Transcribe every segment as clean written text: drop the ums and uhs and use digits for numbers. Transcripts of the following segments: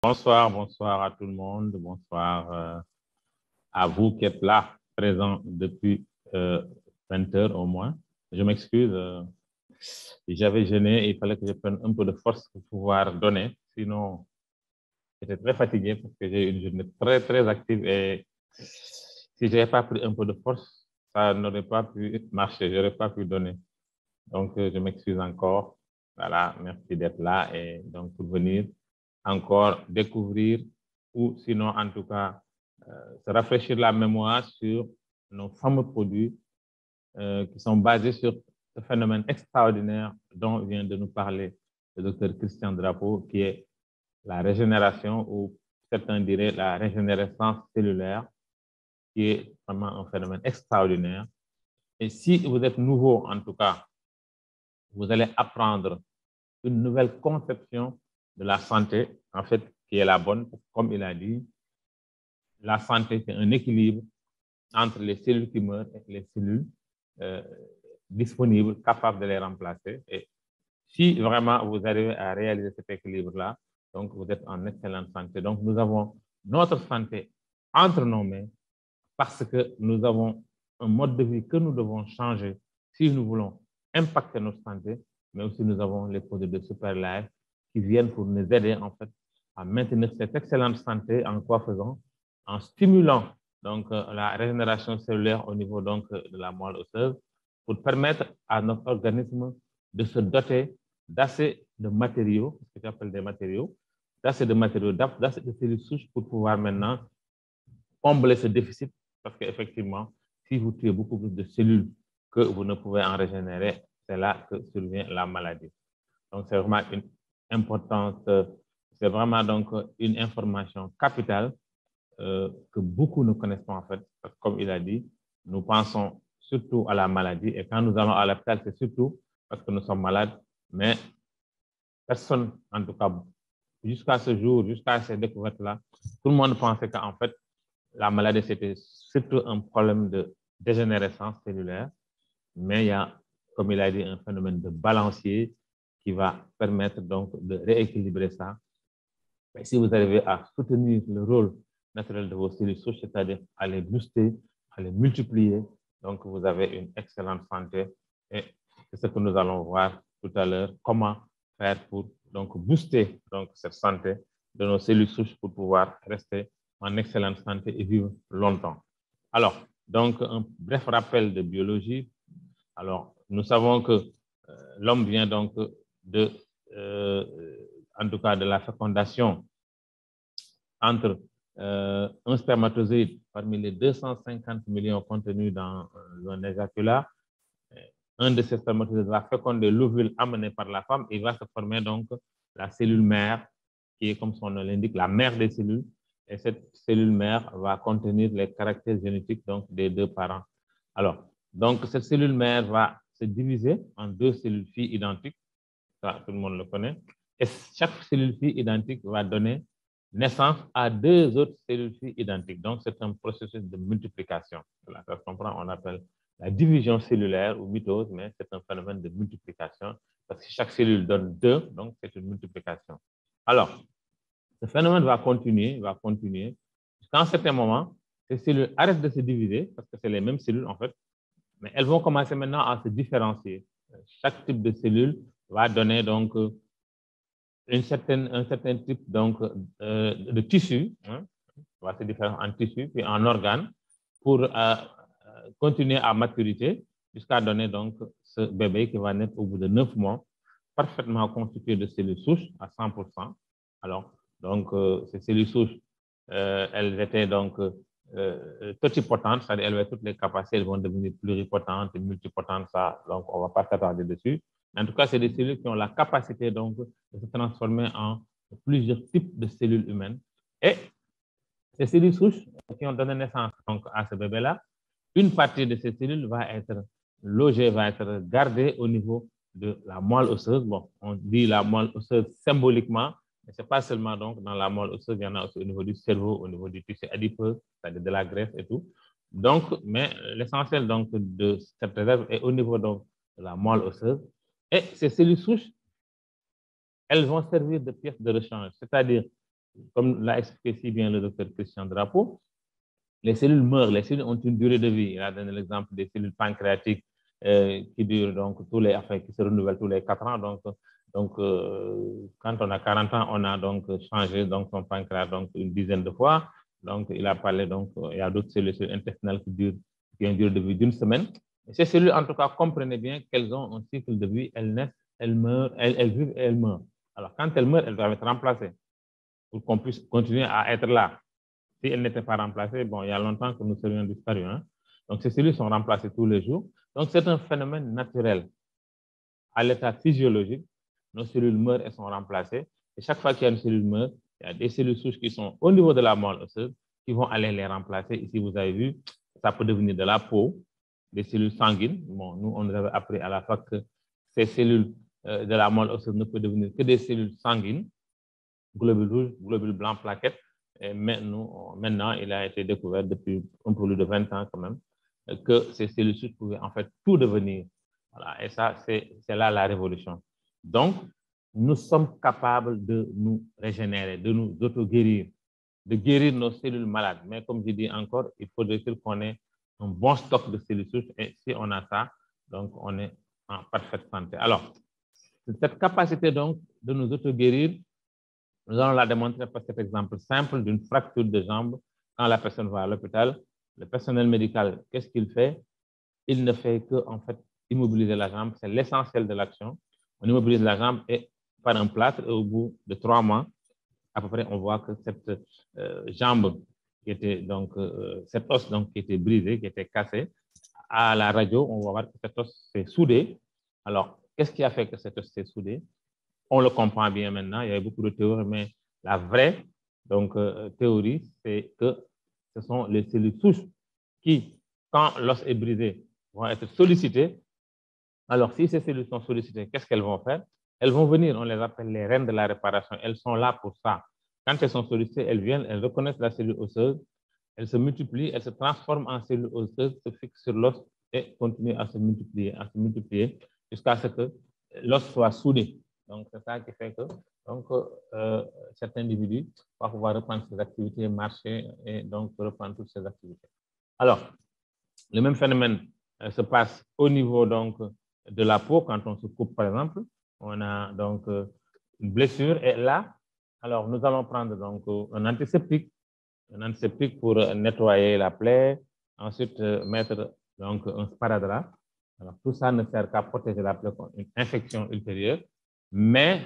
Bonsoir, bonsoir à tout le monde. Bonsoir à vous qui êtes là, présents depuis 20 heures au moins. Je m'excuse, j'avais jeûné et il fallait que je prenne un peu de force pour pouvoir donner. Sinon, j'étais très fatigué parce que j'ai eu une journée très, très active et si je n'avais pas pris un peu de force, ça n'aurait pas pu marcher, je n'aurais pas pu donner. Donc, je m'excuse encore. Voilà, merci d'être là et donc pour venir encore découvrir ou sinon en tout cas se rafraîchir la mémoire sur nos fameux produits qui sont basés sur ce phénomène extraordinaire dont vient de nous parler le docteur Christian Drapeau, qui est la régénération ou certains diraient la régénérescence cellulaire, qui est vraiment un phénomène extraordinaire. Et si vous êtes nouveau, en tout cas, vous allez apprendre une nouvelle conception de la santé, en fait, qui est la bonne, comme il a dit. La santé, c'est un équilibre entre les cellules qui meurent et les cellules disponibles, capables de les remplacer. Et si vraiment vous arrivez à réaliser cet équilibre-là, donc vous êtes en excellente santé. Donc nous avons notre santé entre nos mains parce que nous avons un mode de vie que nous devons changer si nous voulons impacter notre santé, mais aussi nous avons les produits de Super Life qui viennent pour nous aider en fait à maintenir cette excellente santé en quoi faisant? En stimulant donc la régénération cellulaire au niveau donc de la moelle osseuse pour permettre à notre organisme de se doter d'assez de matériaux, ce que j'appelle des matériaux, d'assez de matériaux, d'assez de cellules souches pour pouvoir maintenant combler ce déficit parce qu'effectivement, si vous tuez beaucoup plus de cellules que vous ne pouvez en régénérer, c'est là que survient la maladie. Donc, c'est vraiment une importance, c'est vraiment donc une information capitale que beaucoup ne connaissent pas en fait. Parce que comme il a dit, nous pensons surtout à la maladie et quand nous allons à l'hôpital, c'est surtout parce que nous sommes malades, mais personne, en tout cas, jusqu'à ce jour, jusqu'à ces découvertes-là, tout le monde pensait qu'en fait, la maladie, c'était surtout un problème de dégénérescence cellulaire, mais il y a, comme il a dit, un phénomène de balancier qui va permettre donc de rééquilibrer ça. Et si vous arrivez à soutenir le rôle naturel de vos cellules souches, c'est-à-dire à les booster, à les multiplier, donc vous avez une excellente santé. Et c'est ce que nous allons voir tout à l'heure, comment faire pour donc booster donc cette santé de nos cellules souches pour pouvoir rester en excellente santé et vivre longtemps. Alors, donc un bref rappel de biologie. Alors, nous savons que l'homme vient donc de, en tout cas de la fécondation entre un spermatozoïde parmi les 250 millions contenus dans un éjaculat. Un de ces spermatozoïdes va féconder l'ovule amené par la femme et va se former donc la cellule mère, qui est, comme son nom l'indique, la mère des cellules. Et cette cellule mère va contenir les caractères génétiques donc, des deux parents. Alors, donc cette cellule mère va se diviser en deux cellules filles identiques. Ça, tout le monde le connaît. Et chaque cellule fille identique va donner naissance à deux autres cellules filles identiques. Donc, c'est un processus de multiplication. Voilà, ça se comprend, on appelle la division cellulaire ou mitose, mais c'est un phénomène de multiplication parce que chaque cellule donne deux, donc c'est une multiplication. Alors, ce phénomène va continuer. Jusqu'à un certain moment, ces cellules arrêtent de se diviser parce que c'est les mêmes cellules en fait, mais elles vont commencer maintenant à se différencier. Chaque type de cellule va donner donc un certain type donc, de tissu, hein, va se différencier en tissu puis en organe pour continuer à maturité jusqu'à donner donc ce bébé qui va naître au bout de 9 mois, parfaitement constitué de cellules souches à 100%. Alors, donc, ces cellules souches, elles étaient donc totipotentes, c'est-à-dire elles avaient toutes les capacités, elles vont devenir pluripotentes et multipotentes, ça, donc on ne va pas s'attarder dessus. En tout cas, c'est des cellules qui ont la capacité donc de se transformer en plusieurs types de cellules humaines. Et ces cellules souches qui ont donné naissance donc, à ce bébé-là, une partie de ces cellules va être logée, va être gardée au niveau de la moelle osseuse. Bon, on dit la moelle osseuse symboliquement, mais ce n'est pas seulement donc dans la moelle osseuse, il y en a aussi au niveau du cerveau, au niveau du tissu adipeux, c'est-à-dire de la graisse et tout. Donc, mais l'essentiel donc de cette réserve est au niveau donc de la moelle osseuse. Et ces cellules souches, elles vont servir de pièces de rechange, c'est-à-dire comme l'a expliqué si bien le docteur Christian Drapeau, les cellules meurent, les cellules ont une durée de vie. Il a donné l'exemple des cellules pancréatiques qui durent donc qui se renouvellent tous les 4 ans. Donc quand on a 40 ans, on a donc changé donc, son pancréas donc, une dizaine de fois. Donc, il a parlé, donc, il y a d'autres cellules intestinales qui ont une durée de vie d'une semaine. Et ces cellules, en tout cas, comprenez bien qu'elles ont un cycle de vie, elles naissent, elles meurent, elles vivent et elles meurent. Alors, quand elles meurent, elles doivent être remplacées pour qu'on puisse continuer à être là. Si elles n'étaient pas remplacées, bon, il y a longtemps que nous serions disparus. Hein? Donc, ces cellules sont remplacées tous les jours. Donc, c'est un phénomène naturel. À l'état physiologique, nos cellules meurent et sont remplacées. Et chaque fois qu'il y a une cellule meurt, il y a des cellules souches qui sont au niveau de la moelle osseuse qui vont aller les remplacer. Ici, vous avez vu, ça peut devenir de la peau, des cellules sanguines. Bon, nous, on avait appris à la fac que ces cellules de la moelle osseuse ne peuvent devenir que des cellules sanguines, globules rouges, globules blancs, plaquettes. Et maintenant, il a été découvert depuis un peu plus de 20 ans quand même que ces cellules souches pouvaient en fait tout devenir. Voilà, et ça, c'est là la révolution. Donc, nous sommes capables de nous régénérer, de nous auto-guérir, de guérir nos cellules malades. Mais comme je dis encore, il faudrait-il qu'on ait un bon stock de cellules souches. Et si on a ça, donc on est en parfaite santé. Alors, cette capacité donc de nous auto-guérir, nous allons la démontrer par cet exemple simple d'une fracture de jambe. Quand la personne va à l'hôpital, le personnel médical, qu'est-ce qu'il fait? Il ne fait que, en fait, immobiliser la jambe. C'est l'essentiel de l'action. On immobilise la jambe et par un plâtre, et au bout de 3 mois, à peu près, on voit que cette jambe qui était donc, cet os donc, qui était brisé, qui était cassé, à la radio, on va voir que cet os s'est soudé. Alors, qu'est-ce qui a fait que cet os s'est soudé? On le comprend bien maintenant, il y a beaucoup de théories, mais la vraie donc, théorie, c'est que ce sont les cellules souches qui, quand l'os est brisé, vont être sollicitées. Alors, si ces cellules sont sollicitées, qu'est-ce qu'elles vont faire? Elles vont venir, on les appelle les reines de la réparation. Elles sont là pour ça. Quand elles sont sollicitées, elles viennent, elles reconnaissent la cellule osseuse, elles se multiplient, elles se transforment en cellules osseuses, se fixent sur l'os et continuent à se multiplier jusqu'à ce que l'os soit soudé. Donc, c'est ça qui fait que donc, cet individu va pouvoir reprendre ses activités, marcher et donc reprendre toutes ses activités. Alors, le même phénomène se passe au niveau donc, de la peau quand on se coupe, par exemple. On a donc une blessure et là, alors nous allons prendre donc un antiseptique pour nettoyer la plaie, ensuite mettre donc un sparadrap. Alors, tout ça ne sert qu'à protéger la plaie contre une infection ultérieure, mais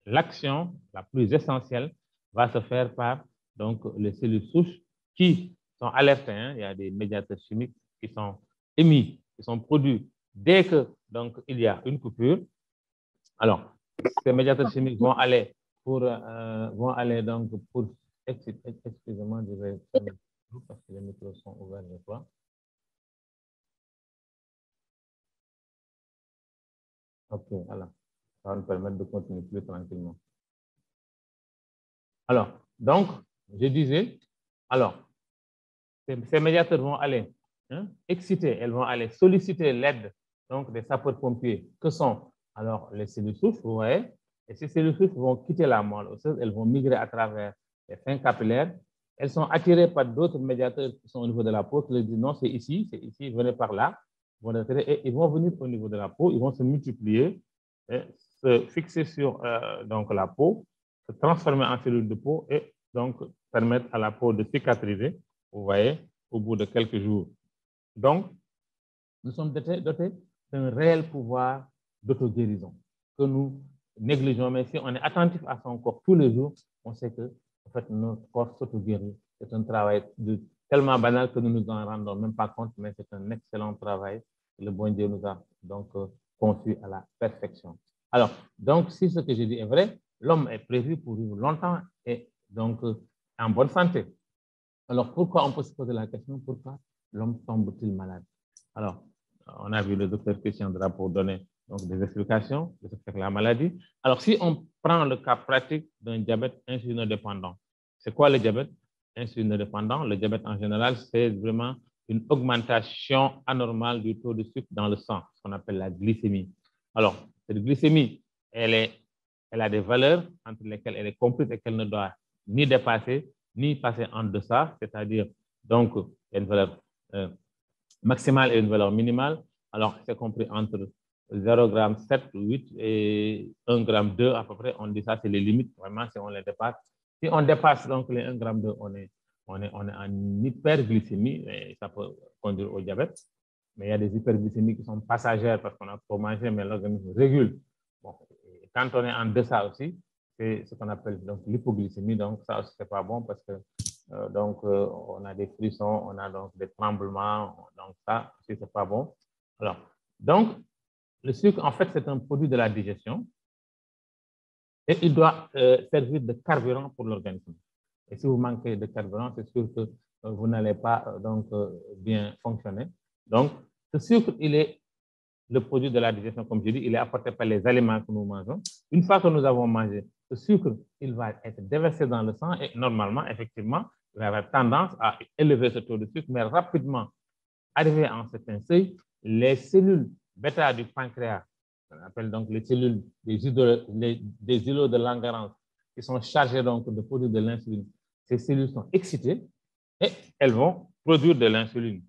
l'action la plus essentielle va se faire par donc, les cellules souches qui sont alertées. Hein. Il y a des médiateurs chimiques qui sont émis, qui sont produits dès que donc, il y a une coupure. Alors, ces médiateurs chimiques vont aller donc pour excusez-moi, je vais fermer parce que les micros sont ouverts des fois. OK, alors, ça va nous permettre de continuer plus tranquillement. Alors, donc, je disais, alors, ces médiateurs vont aller exciter, elles vont aller solliciter l'aide donc des sapeurs-pompiers, que sont alors les cellules souches, vous voyez, et ces cellules souches vont quitter la moelle osseuse, elles vont migrer à travers les fins capillaires, elles sont attirées par d'autres médiateurs qui sont au niveau de la peau, qui leur disent non, c'est ici, venez par là, et ils vont venir au niveau de la peau, ils vont se multiplier, et se fixer sur donc la peau, se transformer en cellules de peau et donc permettre à la peau de cicatriser, vous voyez, au bout de quelques jours. Donc, nous sommes dotés d'un réel pouvoir d'auto-guérison que nous négligeons, mais si on est attentif à son corps tous les jours, on sait que en fait, notre corps s'auto-guérit. C'est un travail tellement banal que nous ne nous en rendons même pas compte, mais c'est un excellent travail que le bon Dieu nous a donc conçu à la perfection. Alors, donc, si ce que je dis est vrai, l'homme est prévu pour vivre longtemps et donc en bonne santé. Alors, pourquoi on peut se poser la question, pourquoi l'homme tombe-t-il malade? Alors, on a vu le docteur Christian Drapeau donner donc, des explications de ce que c'est la maladie. Alors, si on prend le cas pratique d'un diabète insulinodépendant, c'est quoi le diabète insulinodépendant? Le diabète en général, c'est vraiment une augmentation anormale du taux de sucre dans le sang, ce qu'on appelle la glycémie. Alors, cette glycémie, elle a des valeurs entre lesquelles elle est comprise et qu'elle ne doit ni dépasser, ni passer en deçà, c'est-à-dire, donc, il y a une valeur maximale et une valeur minimale. Alors, c'est compris entre 0,7 g, 8 et 1,2 g à peu près. On dit ça, c'est les limites, vraiment, si on les dépasse. Si on dépasse donc les 1,2 g, on est en hyperglycémie et ça peut conduire au diabète. Mais il y a des hyperglycémies qui sont passagères parce qu'on a trop mangé, mais l'organisme régule. Bon, quand on est en deçà aussi, c'est ce qu'on appelle l'hypoglycémie. Donc, ça aussi, c'est pas bon parce que on a des frissons, on a donc des tremblements. Donc, ça aussi, c'est pas bon. Alors, donc, le sucre, en fait, c'est un produit de la digestion et il doit servir de carburant pour l'organisme. Et si vous manquez de carburant, c'est sûr que vous n'allez pas bien fonctionner. Donc, ce sucre, il est le produit de la digestion, comme je dis, il est apporté par les aliments que nous mangeons. Une fois que nous avons mangé, ce sucre, il va être déversé dans le sang et normalement, effectivement, il va avoir tendance à élever ce taux de sucre, mais rapidement, arrivé à un certain seuil, les cellules bêta du pancréas, on appelle donc les cellules des îlots de Langerhans, qui sont chargées donc de produire de l'insuline, ces cellules sont excitées et elles vont produire de l'insuline.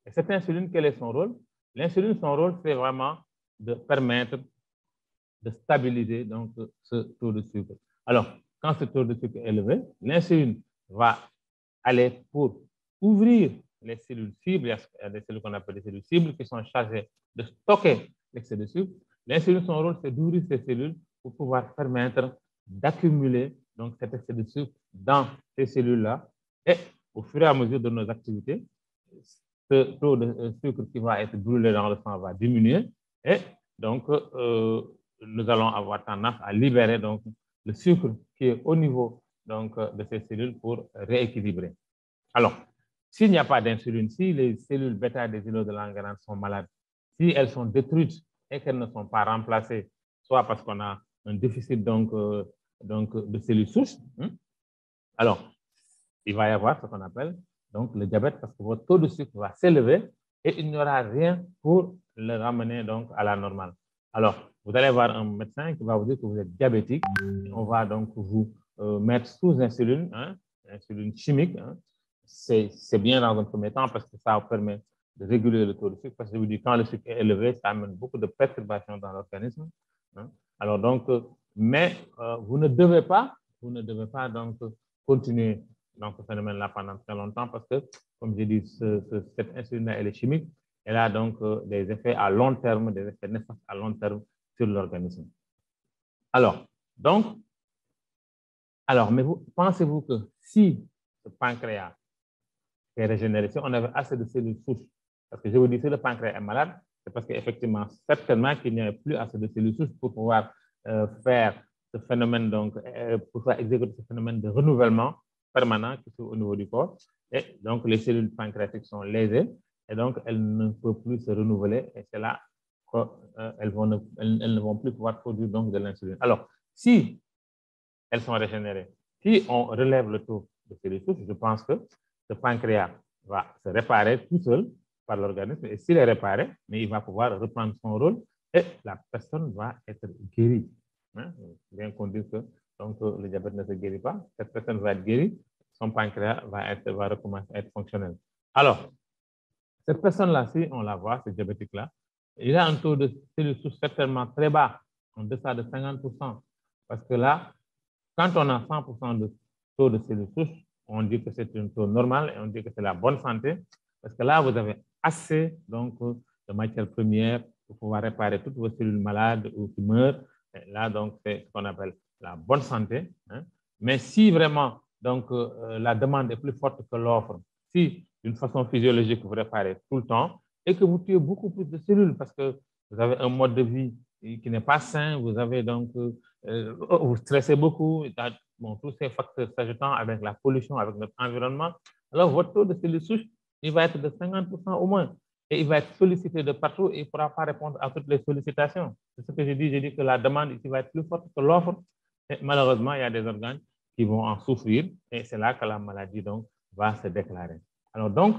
Et cette insuline, quel est son rôle? L'insuline, son rôle, c'est vraiment de permettre de stabiliser donc, ce taux de sucre. Alors, quand ce taux de sucre est élevé, l'insuline va aller pour ouvrir les cellules cibles. Il y a des cellules qu'on appelle des cellules cibles qui sont chargées de stocker l'excès de sucre. L'insuline, son rôle, c'est d'ouvrir ces cellules pour pouvoir permettre d'accumuler donc cet excès de sucre dans ces cellules-là. Et au fur et à mesure de nos activités, ce taux de sucre qui va être brûlé dans le sang va diminuer et donc nous allons avoir tendance à libérer donc le sucre qui est au niveau donc de ces cellules pour rééquilibrer. Alors, s'il n'y a pas d'insuline, si les cellules bêta des îlots de Langerhans sont malades, si elles sont détruites et qu'elles ne sont pas remplacées, soit parce qu'on a un déficit donc de cellules souches, alors il va y avoir ce qu'on appelle donc le diabète parce que votre taux de sucre va s'élever et il n'y aura rien pour le ramener donc à la normale. Alors, vous allez voir un médecin qui va vous dire que vous êtes diabétique. On va donc vous mettre sous insuline, insuline chimique. C'est bien dans un premier temps parce que ça permet de réguler le taux de sucre. Parce que je vous dis, quand le sucre est élevé, ça amène beaucoup de perturbations dans l'organisme. Alors donc, mais vous ne devez pas donc continuer dans ce phénomène-là pendant très longtemps parce que, comme j'ai dit, cette insuline-là, elle est chimique. Elle a donc des effets à long terme, des effets néfastes à long terme sur l'organisme. Alors, mais pensez-vous que si ce pancréas est régénéré, si on avait assez de cellules souches, parce que je vous dis, si le pancréas est malade, c'est parce qu'effectivement, certainement qu'il n'y a plus assez de cellules souches pour pouvoir faire ce phénomène, donc, pour pouvoir exécuter ce phénomène de renouvellement permanent qui se fait au niveau du corps. Et donc, les cellules pancréatiques sont lésées et donc elles ne peuvent plus se renouveler et c'est là qu'elles ne vont plus pouvoir produire donc de l'insuline. Alors, si elles sont régénérées, si on relève le taux de cellules souches, je pense que ce pancréas va se réparer tout seul par l'organisme et s'il est réparé, mais il va pouvoir reprendre son rôle et la personne va être guérie. Bien qu'on dise que donc, le diabète ne se guérit pas, cette personne va être guérie, son pancréas va recommencer à être fonctionnel. Alors, cette personne-là, si on la voit, ce diabétique-là, il a un taux de cellules souches certainement très bas, en deçà de 50%. Parce que là, quand on a 100% de taux de cellules souches, on dit que c'est un taux normal et on dit que c'est la bonne santé. Parce que là, vous avez assez donc, de matières premières pour pouvoir réparer toutes vos cellules malades ou qui meurent. Et là, donc, c'est ce qu'on appelle la bonne santé. Mais si vraiment donc, la demande est plus forte que l'offre, si d'une façon physiologique vous réparez tout le temps et que vous tuez beaucoup plus de cellules parce que vous avez un mode de vie qui n'est pas sain, vous avez donc, vous stressez beaucoup, bon, tous ces facteurs s'ajoutant avec la pollution, avec notre environnement, alors votre taux de cellules souches, il va être de 50% au moins. Et il va être sollicité de partout et il ne pourra pas répondre à toutes les sollicitations. C'est ce que je dis que la demande ici va être plus forte que l'offre. Et malheureusement, il y a des organes qui vont en souffrir et c'est là que la maladie donc, va se déclarer. Alors donc,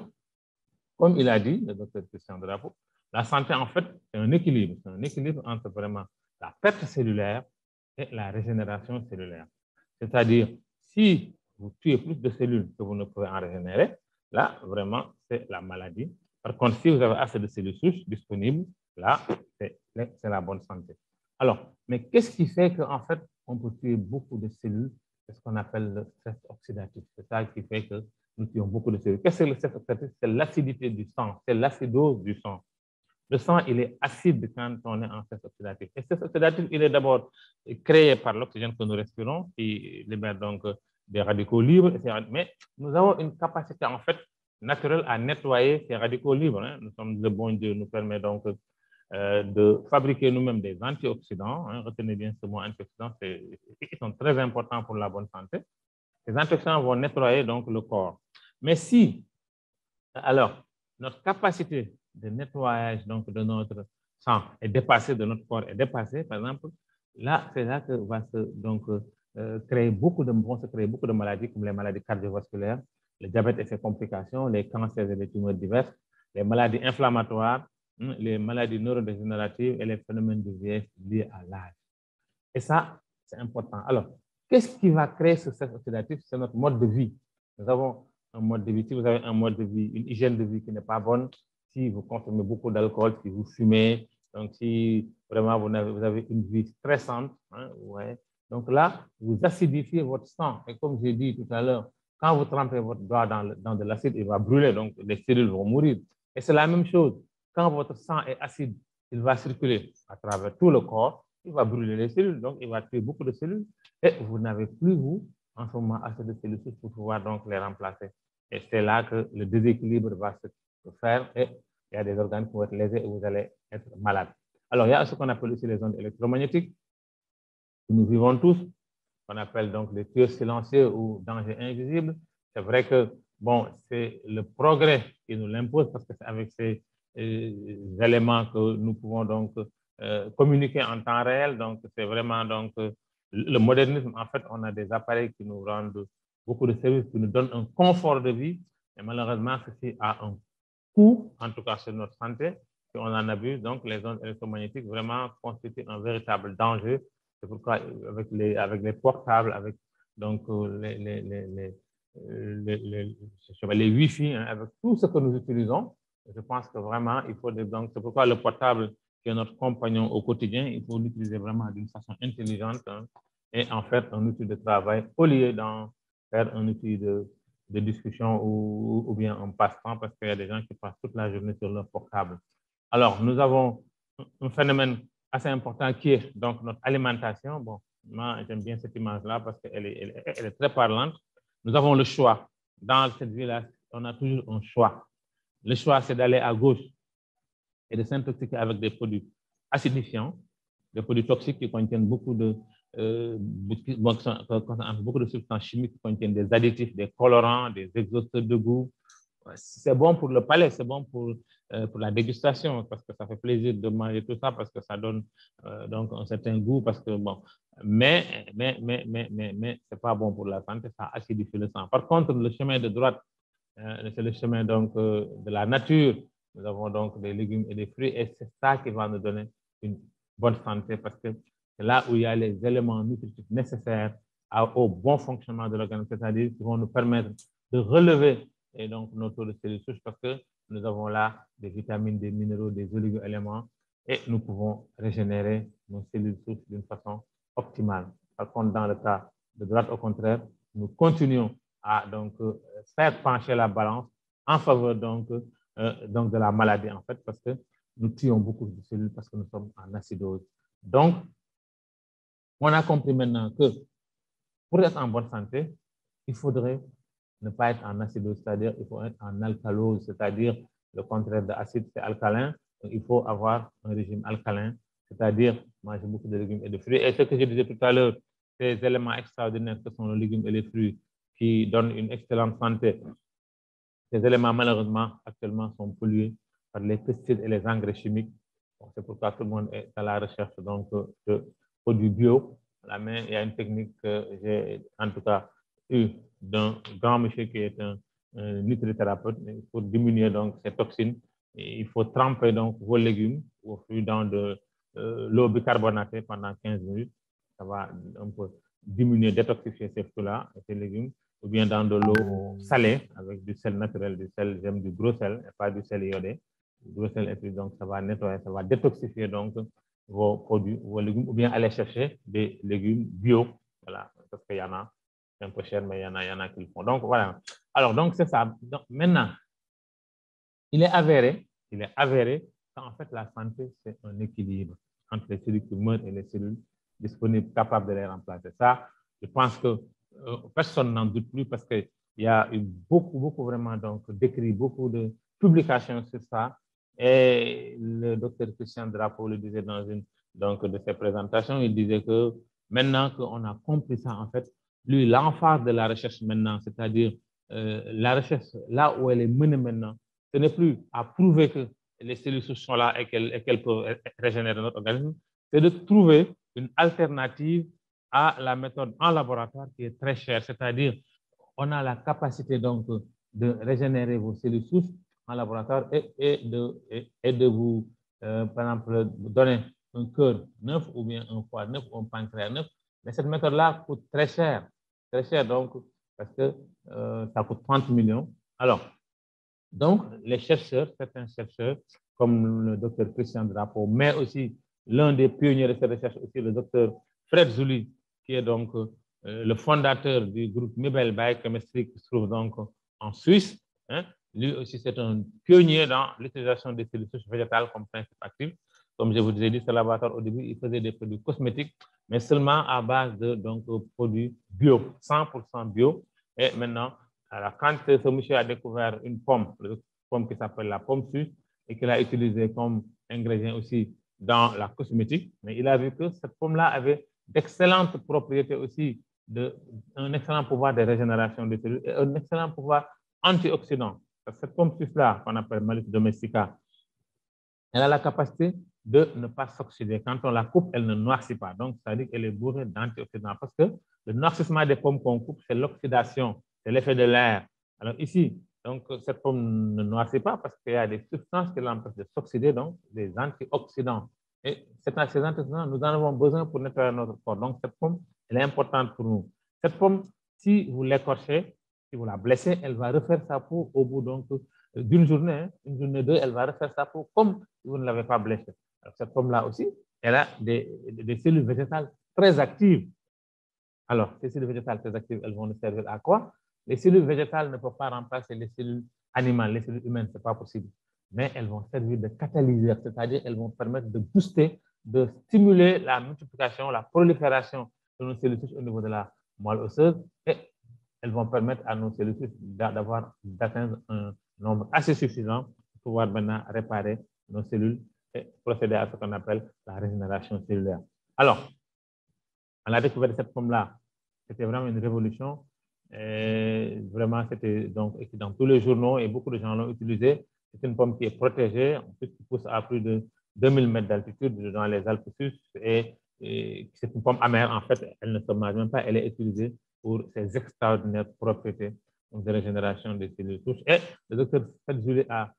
comme il a dit, le docteur Christian Drapeau, la santé, en fait, c'est un équilibre. C'est un équilibre entre vraiment la perte cellulaire et la régénération cellulaire. C'est-à-dire, si vous tuez plus de cellules que vous ne pouvez en régénérer, là, vraiment, c'est la maladie. Par contre, si vous avez assez de cellules souches disponibles, là, c'est la bonne santé. Alors, mais qu'est-ce qui fait qu'en fait, on peut tuer beaucoup de cellules? C'est ce qu'on appelle le stress oxydatif. C'est ça qui fait que nous tuons beaucoup de cellules. Qu'est-ce que le stress oxydatif? C'est l'acidité du sang, c'est l'acidose du sang. Le sang, il est acide quand on est en stress oxydatif. Et stress oxydatif, il est d'abord créé par l'oxygène que nous respirons, qui libère donc des radicaux libres. Mais nous avons une capacité, en fait, naturelle à nettoyer ces radicaux libres. Hein. Nous sommes, le bon Dieu nous permet donc de fabriquer nous-mêmes des antioxydants. Hein. Retenez bien ce mot antioxydants, ils sont très importants pour la bonne santé. Ces antioxydants vont nettoyer donc le corps. Mais si, alors, notre capacité de nettoyage donc, de notre sang est dépassée, de notre corps est dépassée, par exemple, là, c'est là que va se donc, créer beaucoup de maladies, comme les maladies cardiovasculaires, le diabète et ses complications, les cancers et les tumeurs diverses, les maladies inflammatoires, les maladies neurodégénératives et les phénomènes de vieillesse liés à l'âge. Et ça, c'est important. Alors, qu'est-ce qui va créer ce stress oxydatif? C'est notre mode de vie. Nous avons un mode de vie. Si vous avez un mode de vie, une hygiène de vie qui n'est pas bonne, si vous consommez beaucoup d'alcool, si vous fumez, donc si vraiment vous avez une vie stressante, hein, ouais. Donc là, vous acidifiez votre sang. Et comme j'ai dit tout à l'heure, quand vous trempez votre doigt dans de l'acide, il va brûler, donc les cellules vont mourir. Et c'est la même chose. Quand votre sang est acide, il va circuler à travers tout le corps, il va brûler les cellules, donc il va tuer beaucoup de cellules. Et vous n'avez plus, vous, en ce moment, assez de cellules pour pouvoir donc les remplacer. Et c'est là que le déséquilibre va se faire et il y a des organes qui vont être lésés et vous allez être malade. Alors, il y a ce qu'on appelle aussi les ondes électromagnétiques que nous vivons tous, qu'on appelle donc les tueurs silencieux ou dangers invisibles. C'est vrai que, bon, c'est le progrès qui nous l'impose parce que c'est avec ces éléments que nous pouvons donc communiquer en temps réel. Donc, c'est vraiment donc le modernisme. En fait, on a des appareils qui nous rendent beaucoup de services, qui nous donnent un confort de vie. Et malheureusement, ceci a un coût, en tout cas sur notre santé, si on en abuse. Donc, les ondes électromagnétiques vraiment constituent un véritable danger. C'est pourquoi avec les portables, avec donc les Wi-Fi, hein, avec tout ce que nous utilisons, je pense que vraiment, il faut donc, c'est pourquoi le portable qui est notre compagnon au quotidien, il faut l'utiliser vraiment d'une façon intelligente, hein, et en fait un outil de travail au lieu d'en faire un outil de discussion ou bien un passe-temps parce qu'il y a des gens qui passent toute la journée sur leur portable. Alors, nous avons un phénomène assez important qui est donc notre alimentation. Bon, moi, j'aime bien cette image-là parce qu'elle est très parlante. Nous avons le choix. Dans cette vie-là, on a toujours un choix. Le choix, c'est d'aller à gauche et de s'intoxiquer avec des produits acidifiants, des produits toxiques qui contiennent beaucoup de substances chimiques qui contiennent des additifs, des colorants, des exhausteurs de goût. C'est bon pour le palais, c'est bon pour la dégustation, parce que ça fait plaisir de manger tout ça, parce que ça donne donc un certain goût, parce que bon, mais c'est pas bon pour la santé, ça acidifie le sang. Par contre, le chemin de droite, c'est le chemin donc de la nature. Nous avons donc des légumes et des fruits, et c'est ça qui va nous donner une bonne santé, parce que c'est là où il y a les éléments nutritifs nécessaires au bon fonctionnement de l'organisme, c'est-à-dire qui vont nous permettre de relever et donc nos taux de cellules souches, parce que nous avons là des vitamines, des minéraux, des oligo-éléments, et nous pouvons régénérer nos cellules souches d'une façon optimale. Par contre, dans le cas de droite, au contraire, nous continuons à donc faire pencher la balance en faveur donc de la maladie, en fait, parce que nous tuons beaucoup de cellules parce que nous sommes en acidose. Donc, on a compris maintenant que pour être en bonne santé, il faudrait ne pas être en acidose, c'est-à-dire il faut être en alcalose, c'est-à-dire le contraire de acide, c'est alcalin. Donc, il faut avoir un régime alcalin, c'est-à-dire manger beaucoup de légumes et de fruits. Et ce que je disais tout à l'heure, ces éléments extraordinaires que sont les légumes et les fruits qui donnent une excellente santé, ces éléments, malheureusement, actuellement, sont pollués par les pesticides et les engrais chimiques. Bon, c'est pourquoi tout le monde est à la recherche donc, de produits bio. Mais il y a une technique que j'ai, en tout cas, eue d'un grand monsieur qui est un nutrithérapeute pour diminuer donc ces toxines. Et il faut tremper donc vos légumes ou fruits dans de l'eau bicarbonatée pendant 15 minutes. Ça va un peu diminuer, détoxifier ces fruits-là et ces légumes. ou bien dans de l'eau salée avec du sel naturel, du sel, j'aime du gros sel, et pas du sel iodé. Du gros sel, et puis donc ça va nettoyer, ça va détoxifier donc vos produits, vos légumes, ou bien aller chercher des légumes bio. Voilà, parce qu'il y en a, c'est un peu cher, mais il y en a qui le font. Donc voilà. Alors, donc c'est ça. Donc, maintenant, il est avéré qu'en fait, la santé, c'est un équilibre entre les cellules qui meurent et les cellules disponibles, capables de les remplacer. Ça, je pense que personne n'en doute plus parce qu'il y a eu beaucoup vraiment d'écrits, beaucoup de publications sur ça. Et le docteur Christian Drapeau le disait dans une de ses présentations, il disait que maintenant qu'on a compris ça, en fait, lui, l'emphase de la recherche maintenant, c'est-à-dire la recherche, là où elle est menée maintenant, ce n'est plus à prouver que les cellules souches sont là et qu'elles peuvent régénérer notre organisme, c'est de trouver une alternative à la méthode en laboratoire qui est très chère, c'est-à-dire on a la capacité donc de régénérer vos cellules souches en laboratoire et de vous, par exemple, donner un cœur neuf ou bien un foie neuf ou un pancréas neuf. Mais cette méthode-là coûte très cher donc, parce que ça coûte 30 millions. Alors, donc, les chercheurs, certains chercheurs, comme le docteur Christian Drapeau, mais aussi l'un des pionniers de cette recherche, aussi le docteur Fred Zouli, qui est donc le fondateur du groupe Mibel Biochemistry, qui se trouve donc en Suisse. Hein. Lui aussi, c'est un pionnier dans l'utilisation des cellules souches végétales comme principe actif. Comme je vous ai dit, ce laboratoire, au début, il faisait des produits cosmétiques, mais seulement à base de produits bio, 100% bio. Et maintenant, alors, quand ce monsieur a découvert une pomme qui s'appelle la pomme suisse et qu'il a utilisée comme ingrédient aussi dans la cosmétique, mais il a vu que cette pomme-là avait d'excellentes propriétés aussi, un excellent pouvoir de régénération des cellules et un excellent pouvoir antioxydant. Cette pomme suisse-là, qu'on appelle Malus domestica, elle a la capacité de ne pas s'oxyder. Quand on la coupe, elle ne noircit pas. Donc, ça veut dire qu'elle est bourrée d'antioxydants parce que le noircissement des pommes qu'on coupe, c'est l'oxydation, c'est l'effet de l'air. Alors ici, donc, cette pomme ne noircit pas parce qu'il y a des substances qui l'empêchent de s'oxyder, donc des antioxydants. Et ces antioxydants, nous en avons besoin pour nettoyer notre corps. Donc, cette pomme, elle est importante pour nous. Cette pomme, si vous l'écorchez, si vous la blessez, elle va refaire sa peau au bout d'une journée, une journée deux, elle va refaire sa peau comme si vous ne l'avez pas blessée. Alors, cette pomme-là aussi, elle a des cellules végétales très actives. Alors, ces cellules végétales très actives, elles vont nous servir à quoi? Les cellules végétales ne peuvent pas remplacer les cellules animales, les cellules humaines, ce n'est pas possible. Mais elles vont servir de catalyseurs, c'est-à-dire elles vont permettre de booster, de stimuler la multiplication, la prolifération de nos cellules souches au niveau de la moelle osseuse et elles vont permettre à nos cellules souches d'atteindre un nombre assez suffisant pour pouvoir maintenant réparer nos cellules et procéder à ce qu'on appelle la régénération cellulaire. Alors, à la découverte de cette pomme-là, c'était vraiment une révolution. Et vraiment, c'était donc dans tous les journaux et beaucoup de gens l'ont utilisé. C'est une pomme qui est protégée, ensuite qui pousse à plus de 2000 mètres d'altitude dans les Alpes suisses. Et c'est une pomme amère, en fait, elle ne se mange même pas, elle est utilisée pour ses extraordinaires propriétés de régénération des cellules souches. Et le docteur Fedzuli a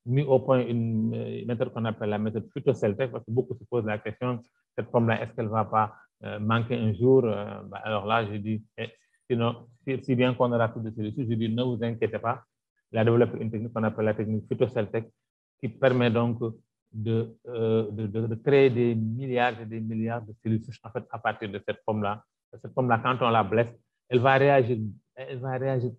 mis au point une méthode qu'on appelle la méthode phytoceltec, parce que beaucoup se posent la question, cette pomme-là, est-ce qu'elle ne va pas manquer un jour? Alors là, je dis, sinon, si bien qu'on aura tout de cellules souches, je dis, ne vous inquiétez pas, il a développé une technique qu'on appelle la technique phytoceltec, qui permet donc de créer des milliards et des milliards de cellules souches en fait, à partir de cette pomme-là. Cette pomme-là, quand on la blesse, elle va réagir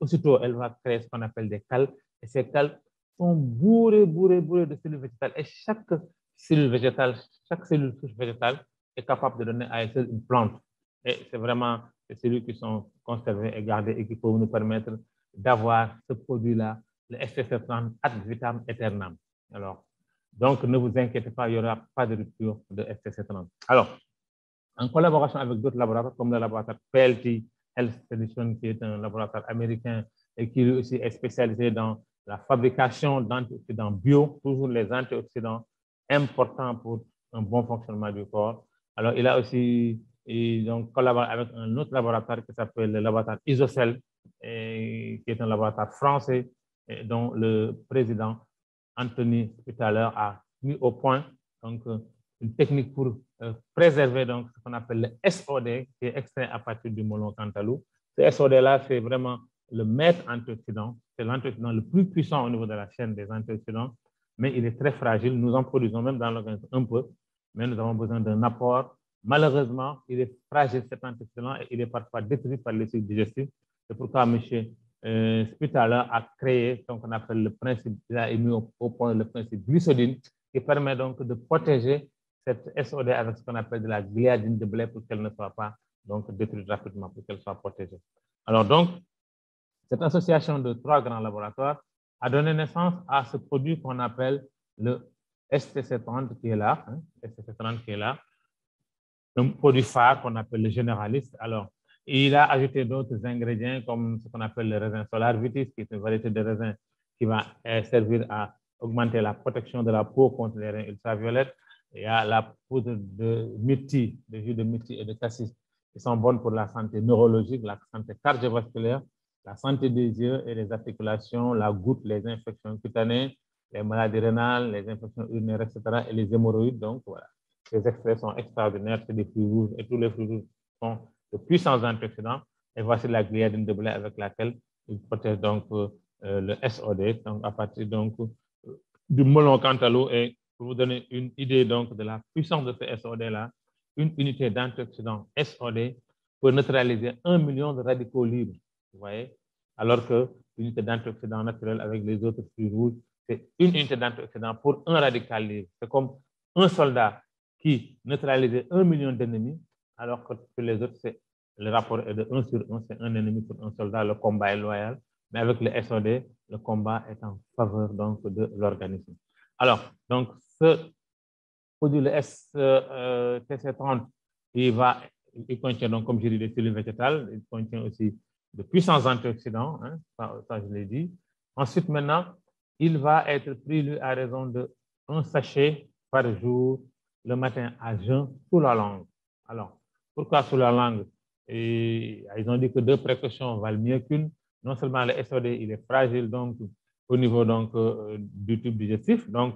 aussitôt, elle va créer ce qu'on appelle des cales. Et ces cales sont bourrées de cellules végétales. Et chaque cellule végétale, chaque cellule souche végétale est capable de donner à elle seule une plante. Et c'est vraiment ces cellules qui sont conservées et gardées et qui peuvent nous permettre d'avoir ce produit-là, le STC30 ad vitam aeternam. Alors, donc, ne vous inquiétez pas, il n'y aura pas de rupture de STC30. Alors, en collaboration avec d'autres laboratoires, comme le laboratoire PLT Health Solutions, qui est un laboratoire américain et qui lui aussi est spécialisé dans la fabrication d'antioxydants bio, toujours les antioxydants importants pour un bon fonctionnement du corps. Alors, il a aussi donc, collaboré avec un autre laboratoire qui s'appelle le laboratoire Isocell, qui est un laboratoire français dont le président Anthony Spitaler a mis au point donc, une technique pour préserver donc, ce qu'on appelle le SOD, qui est extrait à partir du melon cantaloupe. Ce SOD-là, c'est vraiment le maître antioxydant. C'est l'antioxydant le plus puissant au niveau de la chaîne des antioxydants, mais il est très fragile. Nous en produisons même dans l'organisme un peu, mais nous avons besoin d'un apport. Malheureusement, il est fragile cet antioxydant et il est parfois détruit par les cycles digestifs. C'est pourquoi M. Spitaler a créé ce qu'on appelle le principe, il a mis au point le principe glycodine, qui permet donc de protéger cette SOD avec ce qu'on appelle de la gliadine de blé pour qu'elle ne soit pas donc détruite rapidement, pour qu'elle soit protégée. Alors donc, cette association de 3 grands laboratoires a donné naissance à ce produit qu'on appelle le STC30 qui est là, STC30 qui est là, un produit phare qu'on appelle le généraliste. Alors, il a ajouté d'autres ingrédients comme ce qu'on appelle le raisin Solar Vitis, qui est une variété de raisin qui va servir à augmenter la protection de la peau contre les rayons ultraviolets. Il y a la poudre de myrtille, de jus de myrtille et de cassis qui sont bonnes pour la santé neurologique, la santé cardiovasculaire, la santé des yeux et les articulations, la goutte, les infections cutanées, les maladies rénales, les infections urinaires, etc. et les hémorroïdes. Donc, voilà. Les extraits sont extraordinaires, c'est des fruits rouges et tous les fruits rouges sont de puissants antioxydants. Et voici la gliadine de blé avec laquelle il protège donc le SOD, donc à partir donc, du melon cantaloupe. Et pour vous donner une idée donc de la puissance de ce SOD-là, une unité d'antioxydant SOD peut neutraliser 1 million de radicaux libres, vous voyez, alors que l'unité d'antioxydant naturel avec les autres fruits rouges, c'est une unité d'antioxydant pour un radical libre. C'est comme un soldat qui neutralisait 1 million d'ennemis, alors que pour les autres, le rapport est de 1 sur 1, c'est un ennemi pour un soldat, le combat est loyal. Mais avec le SOD, le combat est en faveur donc, de l'organisme. Alors, donc, ce produit, le STC30, il contient, donc, comme je dis, des cellules végétales, il contient aussi de puissants antioxydants, hein, ça je l'ai dit. Ensuite, maintenant, il va être pris lui, à raison de 1 sachet par jour, le matin à jeun, sous la langue. Alors, pourquoi sous la langue? Et ils ont dit que 2 précautions valent mieux qu'une. Non seulement le SOD, il est fragile donc, au niveau donc, du tube digestif, donc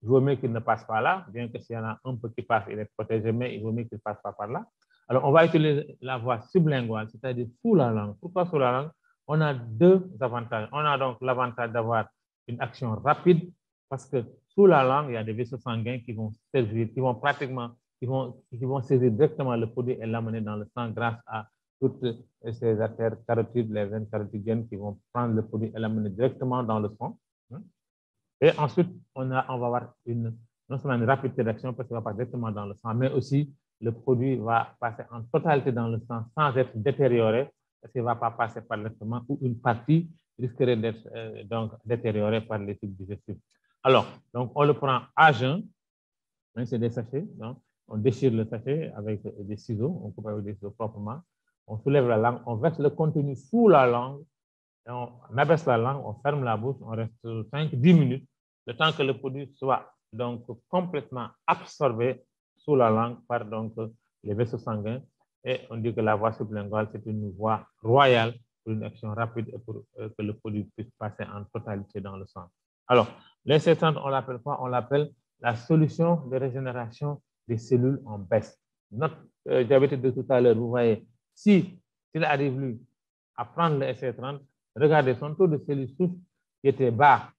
il vaut mieux qu'il ne passe pas là, bien que s'il y en a un peu qui passe, il est protégé, mais il vaut mieux qu'il ne passe pas par là. Alors, on va utiliser la voie sublinguale, c'est-à-dire sous la langue. Pourquoi sous la langue? On a 2 avantages. On a donc l'avantage d'avoir une action rapide, parce que sous la langue, il y a des vaisseaux sanguins qui vont servir, qui vont pratiquement, qui vont saisir directement le produit et l'amener dans le sang grâce à toutes ces artères carotides, les veines carotidiennes qui vont prendre le produit et l'amener directement dans le sang. Et ensuite, on va avoir non seulement une rapidité d'action parce qu'il va pas directement dans le sang, mais aussi le produit va passer en totalité dans le sang sans être détérioré parce qu'il ne va pas passer par l'estomac ou une partie risquerait d'être donc détériorée par les tubes digestifs. Alors, donc on le prend à jeun, hein, c'est des sachets, donc on déchire le sachet avec des ciseaux, on coupe avec des ciseaux proprement, on soulève la langue, on verse le contenu sous la langue, et on abaisse la langue, on ferme la bouche, on reste 5-10 minutes, le temps que le produit soit donc complètement absorbé sous la langue par donc les vaisseaux sanguins. Et on dit que la voie sublinguale, c'est une voie royale pour une action rapide et pour que le produit puisse passer en totalité dans le sang. Alors, les STC30, on l'appelle quoi? On l'appelle la solution de régénération des cellules en baisse. Notre diabétique de tout à l'heure, vous voyez, s'il arrive lui à prendre le STC30, regardez son taux de cellules souches qui était bas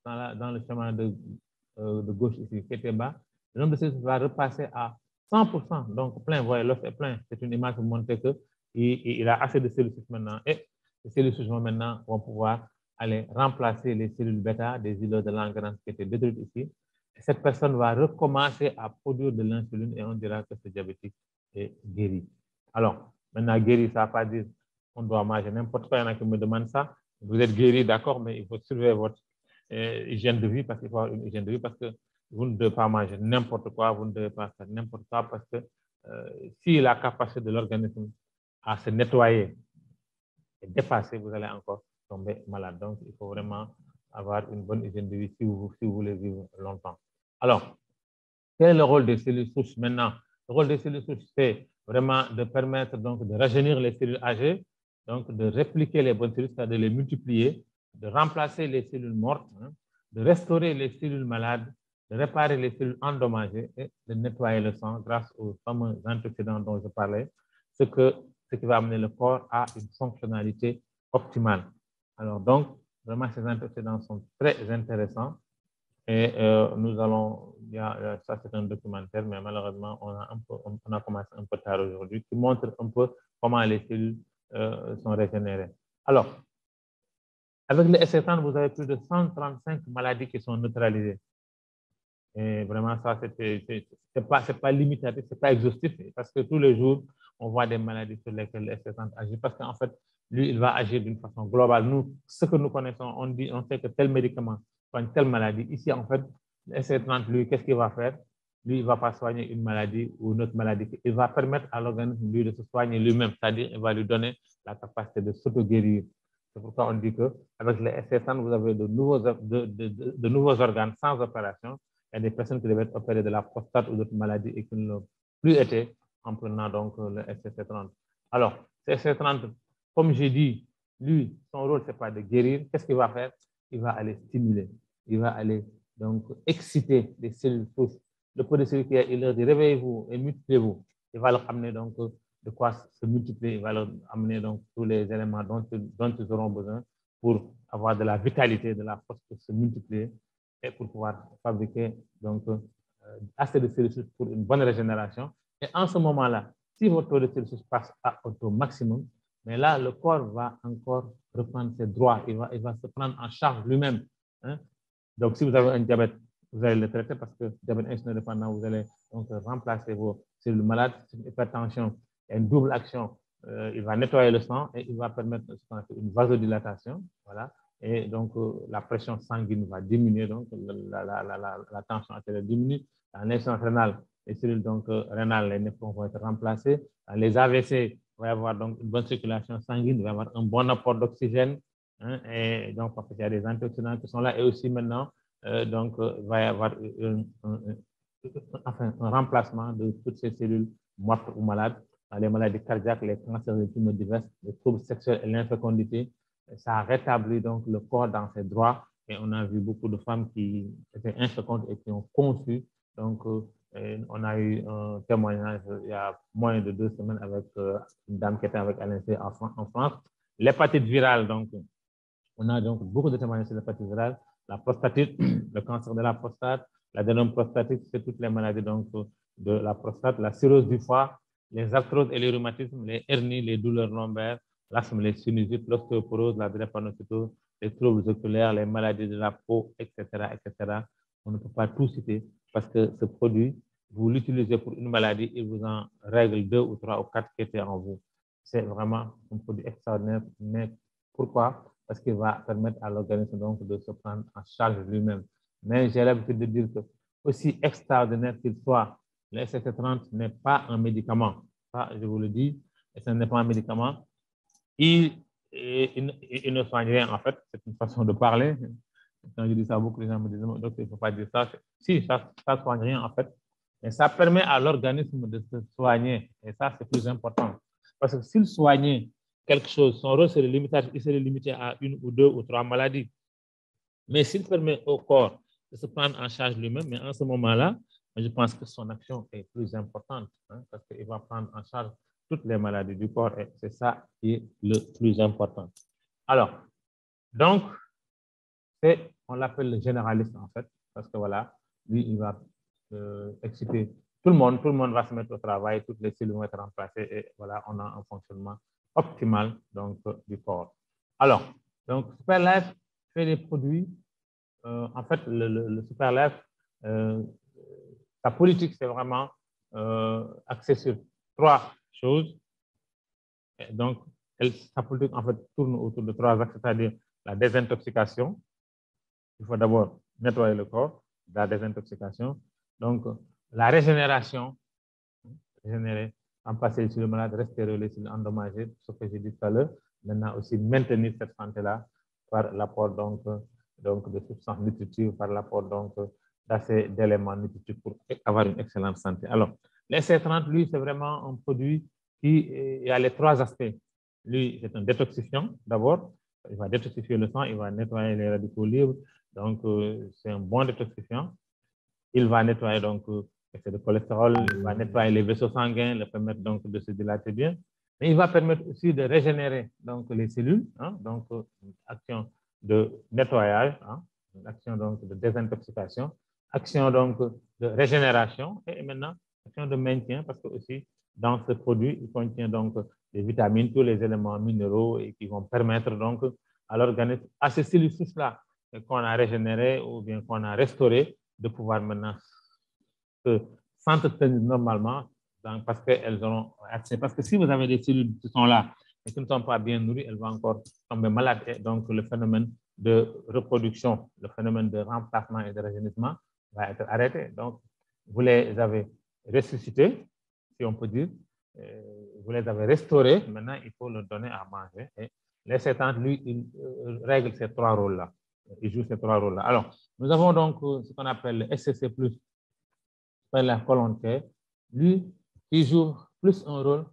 dans le chemin de gauche ici, qui était bas. Le nombre de cellules va repasser à 100%, donc plein, vous voyez, l'os est plein. C'est une image pour montrer qu'il a assez de cellules souches maintenant. Et les cellules souches maintenant vont pouvoir aller remplacer les cellules bêta des îlots de Langerhans qui étaient détruites ici. Et cette personne va recommencer à produire de l'insuline et on dira que ce diabétique est guéri. Alors, maintenant, guéri, ça ne veut pas dire on doit manger n'importe quoi. Il y en a qui me demandent ça. Vous êtes guéri, d'accord, mais il faut surveiller votre hygiène de vie parce qu'il faut avoir une hygiène de vie parce que vous ne devez pas manger n'importe quoi, vous ne devez pas faire n'importe quoi parce que si la capacité de l'organisme à se nettoyer est dépassée, vous allez encore tomber malade. Donc, il faut vraiment avoir une bonne hygiène de vie si vous voulez vivre longtemps. Alors, quel est le rôle des cellules souches maintenant? Le rôle des cellules souches, c'est vraiment de permettre donc de rajeunir les cellules âgées, donc de répliquer les bonnes cellules, c'est-à-dire de les multiplier, de remplacer les cellules mortes, hein, de restaurer les cellules malades, de réparer les cellules endommagées et de nettoyer le sang grâce aux fameux antioxydants dont je parlais. Ce que ce qui va amener le corps à une fonctionnalité optimale. Alors donc, vraiment, ces antioxydants sont très intéressants. Et nous allons, ça c'est un documentaire, mais malheureusement, on a commencé un peu tard aujourd'hui, qui montre un peu comment les cellules sont régénérées. Alors, avec le SC30, vous avez plus de 135 maladies qui sont neutralisées. Et vraiment, ça, c'est pas limitatif, c'est pas exhaustif, parce que tous les jours, on voit des maladies sur lesquelles le SC30 agit, parce qu'en fait, lui, il va agir d'une façon globale. Nous, ce que nous connaissons, on sait que tel médicament soigne telle maladie. Ici, en fait, le SC30, lui, qu'est-ce qu'il va faire? Lui, il ne va pas soigner une maladie ou une autre maladie. Il va permettre à l'organisme, lui, de se soigner lui-même, c'est-à-dire il va lui donner la capacité de s'auto-guérir. C'est pourquoi on dit qu'avec le SC30, vous avez de nouveaux organes sans opération. Il y a des personnes qui devaient être opérées de la prostate ou d'autres maladies et qui ne l'ont plus été en prenant donc le SC30. Alors, ce SC30, comme j'ai dit, lui, son rôle, ce n'est pas de guérir. Qu'est-ce qu'il va faire? Il va aller stimuler. Il va aller donc exciter les cellules souches. Le pot de cellules qui est, il leur dit réveillez-vous et multipliez-vous. Il va leur amener donc de quoi se multiplier. Il va leur amener donc tous les éléments dont ils auront besoin pour avoir de la vitalité, de la force pour se multiplier et pour pouvoir fabriquer donc assez de cellules pour une bonne régénération. Et en ce moment-là, si votre taux de cellules passe au taux maximum, mais là, le corps va encore reprendre ses droits. Il va se prendre en charge lui-même. Hein? Donc, si vous avez un diabète, vous allez le traiter parce que diabète insulino-dépendant, vous allez donc remplacer vos cellules malades. Une hypertension, il y a une double action. Il va nettoyer le sang et il va permettre une vasodilatation. Voilà. Et donc, la pression sanguine va diminuer, donc la tension artérielle diminue. Dans l'insuffisance rénale, les cellules donc, rénales, les néphrons vont être remplacés. Dans les AVC, il va y avoir donc une bonne circulation sanguine, il va y avoir un bon apport d'oxygène. Hein, et donc, parce qu'il y a des antioxydants qui sont là. Et aussi maintenant, donc, il va y avoir un remplacement de toutes ces cellules mortes ou malades. Dans les maladies cardiaques, les cancers, les tumeurs diverses, les troubles sexuels et l'infécondité. Ça a rétabli donc le corps dans ses droits et on a vu beaucoup de femmes qui étaient infécondes et qui ont conçu. Donc, on a eu un témoignage il y a moins de 2 semaines avec une dame qui était avec LNC en France. L'hépatite virale, donc, on a donc beaucoup de témoignages sur l'hépatite virale, la prostatite, le cancer de la prostate, l'adénome prostatique, c'est toutes les maladies donc, de la prostate, la cirrhose du foie, les arthroses et les rhumatismes, les hernies, les douleurs lombaires, l'asthme, les sinusites, l'ostéoporose, la drépanocytose, les troubles oculaires, les maladies de la peau, etc., etc. On ne peut pas tout citer parce que ce produit, vous l'utilisez pour une maladie et vous en règle 2 ou 3 ou 4 qui étaient en vous. C'est vraiment un produit extraordinaire. Mais pourquoi? Parce qu'il va permettre à l'organisme donc de se prendre en charge lui-même. Mais j'ai l'habitude de dire que, aussi extraordinaire qu'il soit, le SC30 n'est pas un médicament. Ça, je vous le dis, ce n'est pas un médicament. Il ne soigne rien, en fait. C'est une façon de parler. Quand je dis ça, beaucoup de gens me disent, donc il ne faut pas dire ça. Si, ça ne soigne rien, en fait. Mais ça permet à l'organisme de se soigner. Et ça, c'est plus important. Parce que s'il soignait quelque chose, son rôle serait limité, il serait limité à 1 ou 2 ou 3 maladies. Mais s'il permet au corps de se prendre en charge lui-même, mais en ce moment-là, je pense que son action est plus importante, hein, parce qu'il va prendre en charge toutes les maladies du corps et c'est ça qui est le plus important. Alors, donc, on l'appelle le généraliste en fait, parce que voilà, lui, il va exciter tout le monde va se mettre au travail, toutes les cellules vont être remplacées et voilà, on a un fonctionnement optimal donc, du corps. Alors, donc, Superlife fait des produits. En fait, le Superlife, sa politique, c'est vraiment axé sur 3 choses. Et donc, sa politique, en fait, tourne autour de 3 axes, c'est-à-dire la désintoxication. Il faut d'abord nettoyer le corps, la désintoxication. Donc, la régénération, régénérer, remplacer les cellules malades, restaurer les cellules endommagées, ce que j'ai dit tout à l'heure. Maintenant aussi maintenir cette santé-là par l'apport donc de substances nutritives, par l'apport donc d'assez d'éléments nutritifs pour avoir une excellente santé. Alors, le SC30, lui, c'est vraiment un produit qui a les 3 aspects. Lui, c'est un détoxifiant d'abord. Il va détoxifier le sang, il va nettoyer les radicaux libres. Donc, c'est un bon détoxifiant. Il va nettoyer donc l'excès de cholestérol, il va nettoyer les vaisseaux sanguins, le permettre donc de se dilater bien. Mais il va permettre aussi de régénérer donc, les cellules, hein, donc action de nettoyage, hein, action donc de désintoxication, action donc de régénération et maintenant action de maintien parce que aussi dans ce produit, il contient donc des vitamines, tous les éléments minéraux et qui vont permettre donc à l'organisme, à ces cellules-là qu'on a régénérées ou bien qu'on a restaurées, de pouvoir maintenant s'entretenir normalement donc, parce qu'elles auront accès. Parce que si vous avez des cellules qui sont là et qui ne sont pas bien nourries, elles vont encore tomber malades. Et donc, le phénomène de reproduction, le phénomène de remplacement et de rajeunissement va être arrêté. Donc, vous les avez ressuscités, si on peut dire, vous les avez restaurés. Maintenant, il faut leur donner à manger. Et l'insétante, lui, il règle ces trois rôles-là. Il joue ces trois rôles-là. Alors, nous avons donc ce qu'on appelle le SCC+, la colonne T, lui, il joue plus un rôle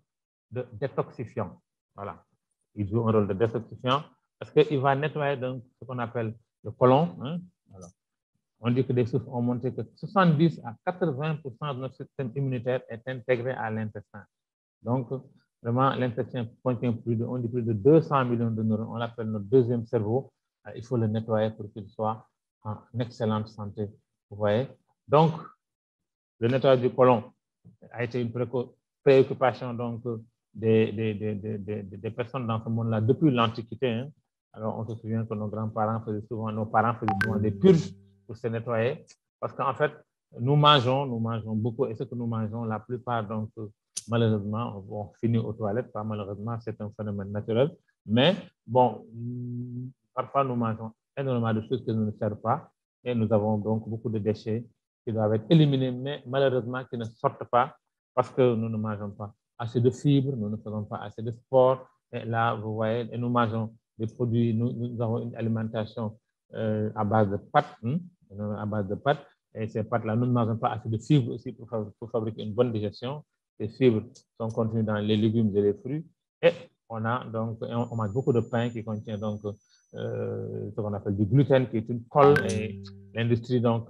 de détoxifiant. Voilà. Il joue un rôle de détoxifiant parce qu'il va nettoyer donc ce qu'on appelle le côlon. Hein. Alors, on dit que des sources ont montré que 70 à 80% de notre système immunitaire est intégré à l'intestin. Donc, vraiment, l'intestin contient plus de 200 millions de neurones. On l'appelle notre deuxième cerveau. Il faut le nettoyer pour qu'il soit en excellente santé. Vous voyez? Donc, le nettoyage du côlon a été une préoccupation donc, des personnes dans ce monde-là depuis l'Antiquité. Hein. Alors, on se souvient que nos parents faisaient souvent des purges pour se nettoyer. Parce qu'en fait, nous mangeons beaucoup. Et ce que nous mangeons, la plupart, donc, malheureusement, on finit aux toilettes. Pas malheureusement, c'est un phénomène naturel. Mais, bon, parfois, nous mangeons énormément de choses qui ne nous servent pas. Et nous avons donc beaucoup de déchets qui doivent être éliminés, mais malheureusement qui ne sortent pas parce que nous ne mangeons pas assez de fibres, nous ne faisons pas assez de sport. Et là, vous voyez, et nous mangeons des produits, nous avons une alimentation à base de pâtes, à base de pâtes. Et ces pâtes-là, nous ne mangeons pas assez de fibres aussi pour fabriquer une bonne digestion. Les fibres sont contenues dans les légumes et les fruits. Et on mange beaucoup de pain qui contient donc ce qu'on appelle du gluten, qui est une colle. Et l'industrie, donc,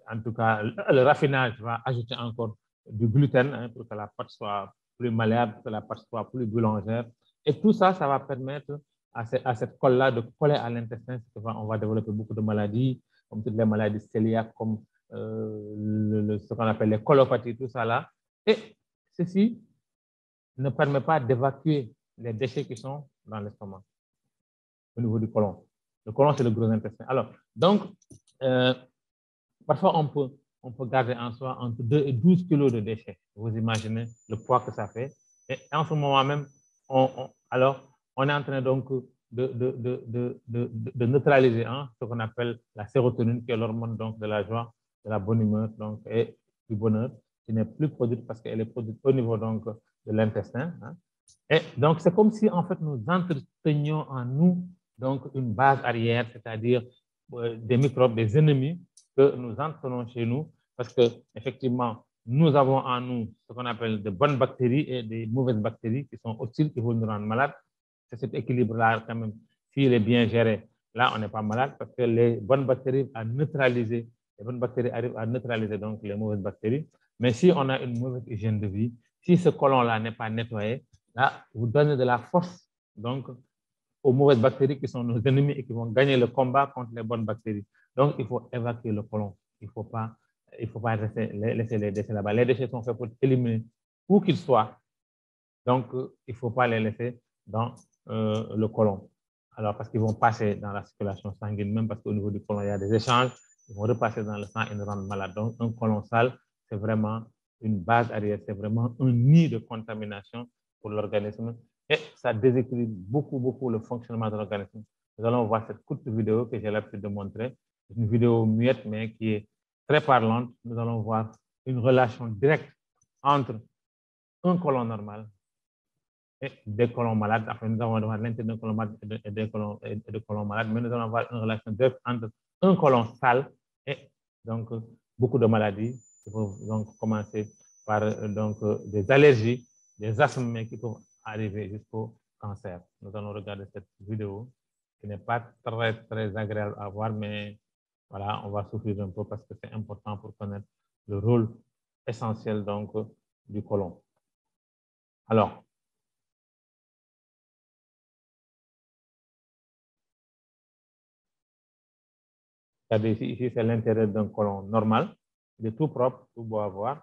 en tout cas, le raffinage va ajouter encore du gluten hein, pour que la pâte soit plus malléable, pour que la pâte soit plus boulangère. Et tout ça, ça va permettre à cette colle-là de coller à l'intestin. On va développer beaucoup de maladies, comme toutes les maladies cœliaques, comme ce qu'on appelle les colopathies, tout ça là. Et ceci ne permet pas d'évacuer les déchets qui sont dans l'estomac, au niveau du côlon. Le côlon, c'est le gros intestin. Alors, donc, parfois, on peut garder en soi entre 2 et 12 kilos de déchets. Vous imaginez le poids que ça fait. Et en ce moment même, on est en train donc de neutraliser hein, ce qu'on appelle la sérotonine, qui est l'hormone donc de la joie, de la bonne humeur donc, et du bonheur, qui n'est plus produite parce qu'elle est produite au niveau donc, de l'intestin. Hein. Et donc, c'est comme si en fait nous entretenions en nous donc, une base arrière, c'est-à-dire des microbes, des ennemis que nous entraînons chez nous parce qu'effectivement, nous avons en nous ce qu'on appelle de bonnes bactéries et des mauvaises bactéries qui sont hostiles, qui vont nous rendre malades. C'est cet équilibre-là, quand même, s'il est bien géré, là, on n'est pas malade parce que les bonnes bactéries arrivent à neutraliser donc les mauvaises bactéries. Mais si on a une mauvaise hygiène de vie, si ce côlon-là n'est pas nettoyé, là, vous donnez de la force donc, aux mauvaises bactéries qui sont nos ennemis et qui vont gagner le combat contre les bonnes bactéries. Donc, il faut évacuer le côlon. Il ne faut pas laisser les déchets là-bas. Les déchets sont faits pour éliminer où qu'ils soient. Donc, il ne faut pas les laisser dans le côlon. Alors, parce qu'ils vont passer dans la circulation sanguine, même parce qu'au niveau du côlon, il y a des échanges, ils vont repasser dans le sang et nous rendre malades. Donc, un côlon sale, c'est vraiment une base arrière, c'est vraiment un nid de contamination pour l'organisme et ça déséquilibre beaucoup le fonctionnement de l'organisme. Nous allons voir cette courte vidéo que j'ai l'habitude de montrer. C'est une vidéo muette, mais qui est très parlante. Nous allons voir une relation directe entre un côlon normal et des côlons malades. Enfin, nous allons voir l'intérêt d'un côlon malade et de côlons malades, mais nous allons voir une relation directe entre un côlon sale et donc beaucoup de maladies qui peuvent donc commencer par donc, des allergies, des asthmes, mais qui peuvent arriver jusqu'au cancer. Nous allons regarder cette vidéo qui n'est pas très agréable à voir, mais voilà, on va souffrir un peu parce que c'est important pour connaître le rôle essentiel donc, du côlon. Alors, Regardez ici c'est l'intérieur d'un côlon normal. Il est tout propre, tout beau à voir.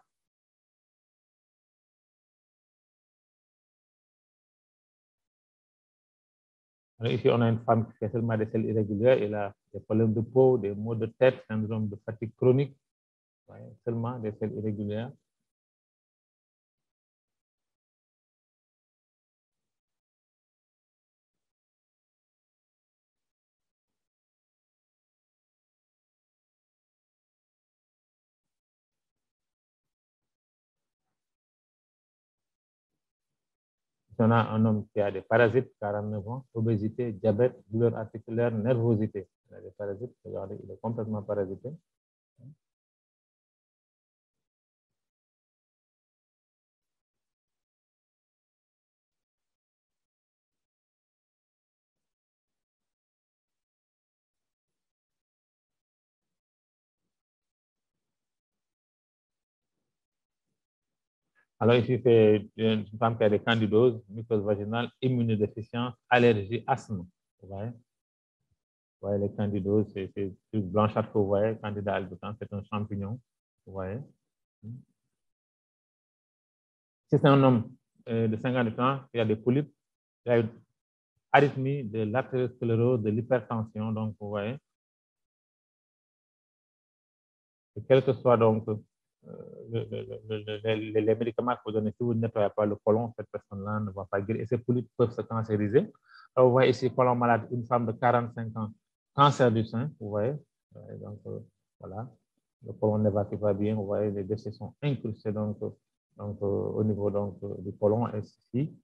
Alors ici, on a une femme qui fait seulement des selles irrégulières. Elle a des problèmes de peau, des maux de tête, syndrome de fatigue chronique. Ouais, seulement des selles irrégulières. On a un homme qui a des parasites, 49 ans, obésité, diabète, douleur articulaire, nervosité. Il a des parasites, regardez, il est complètement parasité. Alors ici, c'est une femme qui a des candidoses, mucose vaginale, immunodéficience, allergie, asthme. Vous voyez? Vous voyez les candidoses, c'est une blanchâtre que vous voyez, candida albicans, c'est un champignon. Vous voyez? Si c'est un homme de 50 ans qui a des polypes, il a une arythmie, de l'artériosclérose, de l'hypertension, donc vous voyez. Et quel que soit donc les médicaments que vous donnez, si vous ne nettoyez pas le côlon, cette personne-là ne va pas guérir. Et ces polypes peuvent se cancériser. Alors, vous voyez ici, côlon malade, une femme de 45 ans, cancer du sein, vous voyez. Donc, voilà, le côlon ne va pas bien, vous voyez, les déchets sont incrustés donc, au niveau donc, du côlon. Et ici,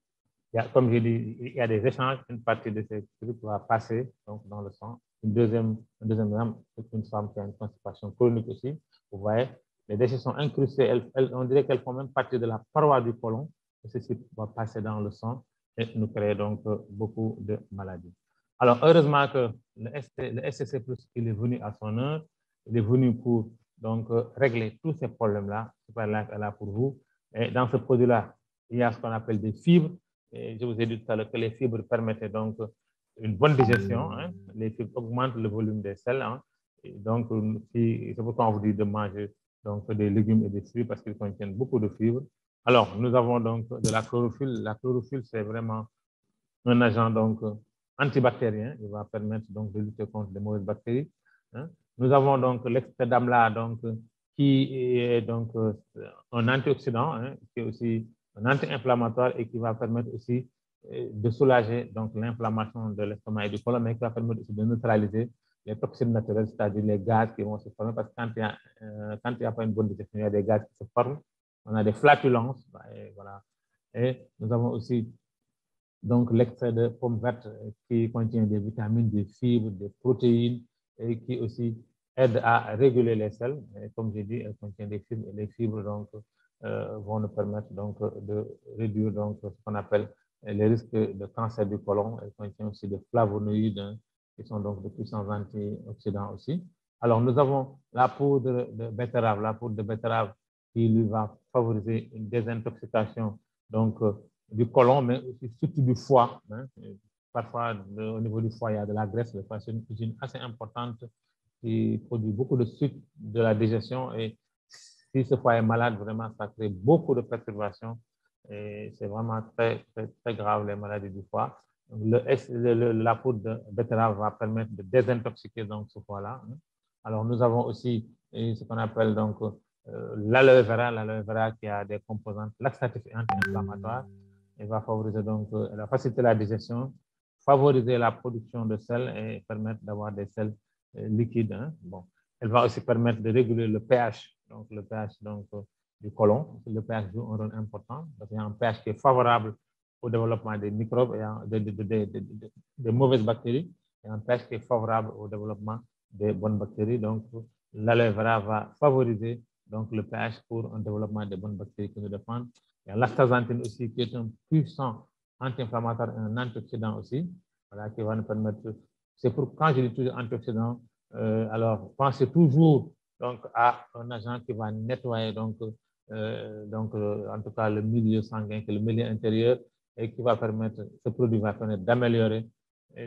comme je dis, il y a des échanges, une partie de ces trucs va passer donc, dans le sang. Un deuxième exemple, c'est une femme qui a une constipation chronique aussi. Vous voyez, les déchets sont incrustés, on dirait qu'elles font même partie de la paroi du côlon. Et ceci va passer dans le sang et nous créer donc beaucoup de maladies. Alors, heureusement que le SCC+, il est venu à son heure, il est venu pour donc, régler tous ces problèmes-là. C'est là pour vous. Et dans ce produit-là, il y a ce qu'on appelle des fibres. Et je vous ai dit tout à l'heure que les fibres permettaient donc une bonne digestion. Hein. Les fibres augmentent le volume des selles. Hein. Et donc, c'est pourquoi on vous dit de manger donc, des légumes et des fruits parce qu'ils contiennent beaucoup de fibres. Alors, nous avons donc de la chlorophylle. La chlorophylle, c'est vraiment un agent donc antibactérien. Il va permettre donc de lutter contre les mauvaises bactéries. Hein. Nous avons donc l'extrait d'amla donc qui est donc un antioxydant, hein, qui est aussi un anti-inflammatoire et qui va permettre aussi de soulager donc l'inflammation de l'estomac et du côlon, mais qui va permettre aussi de neutraliser les toxines naturelles, c'est-à-dire les gaz qui vont se former, parce que quand il n'y a pas une bonne digestion, il y a des gaz qui se forment, on a des flatulences, et voilà. Et nous avons aussi donc l'extrait de pomme verte qui contient des vitamines, des fibres, des protéines et qui aussi aide à réguler les selles. Et comme j'ai dit, elle contient des fibres et les fibres donc, vont nous permettre donc, de réduire donc, ce qu'on appelle les risques de cancer du côlon. Elle contient aussi des flavonoïdes hein, qui sont donc de puissants antioxydants aussi. Alors, nous avons la poudre de betterave, qui lui va favoriser une désintoxication donc, du côlon, mais aussi surtout du foie. Hein. Parfois, au niveau du foie, il y a de la graisse. Le foie, c'est une usine assez importante qui produit beaucoup de sucre de la digestion. Et si ce foie est malade, vraiment, ça crée beaucoup de perturbations. Et c'est vraiment très, très, très grave, les maladies du foie. La poudre de betterave va permettre de désintoxiquer donc, ce foie-là. Hein. Alors, nous avons aussi ce qu'on appelle donc l'aloe vera qui a des composantes laxatives et anti-inflammatoires. Elle va favoriser donc la faciliter la digestion, favoriser la production de sel et permettre d'avoir des sels liquides. Hein. Bon. Elle va aussi permettre de réguler le pH, donc le pH donc, du côlon. Le pH joue un rôle important. Donc, il y a un pH qui est favorable au développement des microbes et des mauvaises bactéries et un pH qui est favorable au développement des bonnes bactéries. Donc, l'aloe vera va favoriser donc, le pH pour un développement des bonnes bactéries qui nous défendent. Il y a l'astaxanthine aussi, qui est un puissant anti-inflammatoire et un antioxydant aussi, voilà, qui va nous permettre. C'est pour quand je dis toujours antioxydant, alors pensez toujours donc, à un agent qui va nettoyer donc, en tout cas le milieu sanguin, que le milieu intérieur, et qui va permettre, ce produit va permettre d'améliorer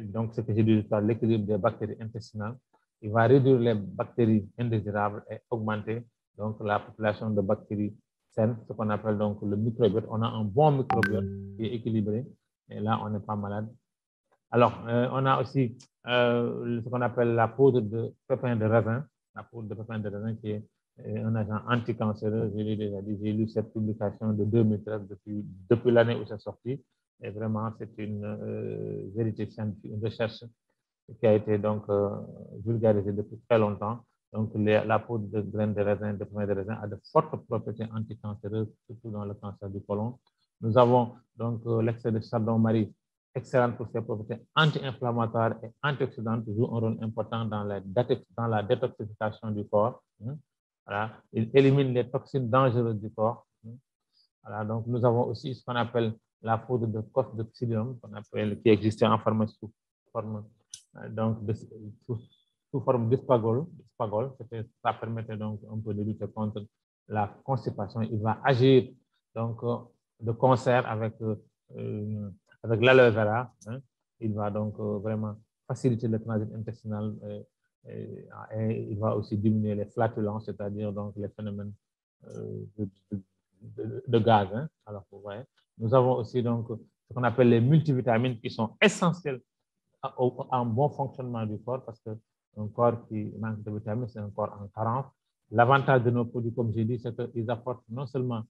donc ce que j'ai dit, l'équilibre des bactéries intestinales il va réduire les bactéries indésirables et augmenter donc la population de bactéries saines, ce qu'on appelle donc le microbiote. On a un bon microbiote qui est équilibré et là, on n'est pas malade. Alors, on a aussi ce qu'on appelle la poudre de pépins de raisin, la poudre de pépins de raisin qui est un agent anticancéreux. Je l'ai déjà dit, j'ai lu cette publication de 2013 depuis l'année où c'est sorti. Et vraiment, c'est une vérité scientifique, une recherche qui a été donc vulgarisée depuis très longtemps. Donc, la poudre de graines de raisin, de pépins de raisin a de fortes propriétés anticancéreuses, surtout dans le cancer du côlon. Nous avons donc l'extrait de chardon-marie, excellent pour ses propriétés anti-inflammatoires et antioxydantes, joue un rôle important dans la détoxification du corps. Voilà. Il élimine les toxines dangereuses du corps. Voilà. Donc, nous avons aussi ce qu'on appelle la poudre de coque de psyllium, qui existait en pharmacie sous forme d'espagol. Ça permettait donc un peu de lutter contre la constipation. Il va agir donc de concert avec l'aloe vera. Il va donc vraiment faciliter le transit intestinal et il va aussi diminuer les flatulences, c'est-à-dire donc les phénomènes de gaz. Alors, vous voyez, nous avons aussi donc ce qu'on appelle les multivitamines qui sont essentielles à un bon fonctionnement du corps parce qu'un corps qui manque de vitamines, c'est un corps en carence. L'avantage de nos produits, comme j'ai dit, c'est qu'ils apportent non seulement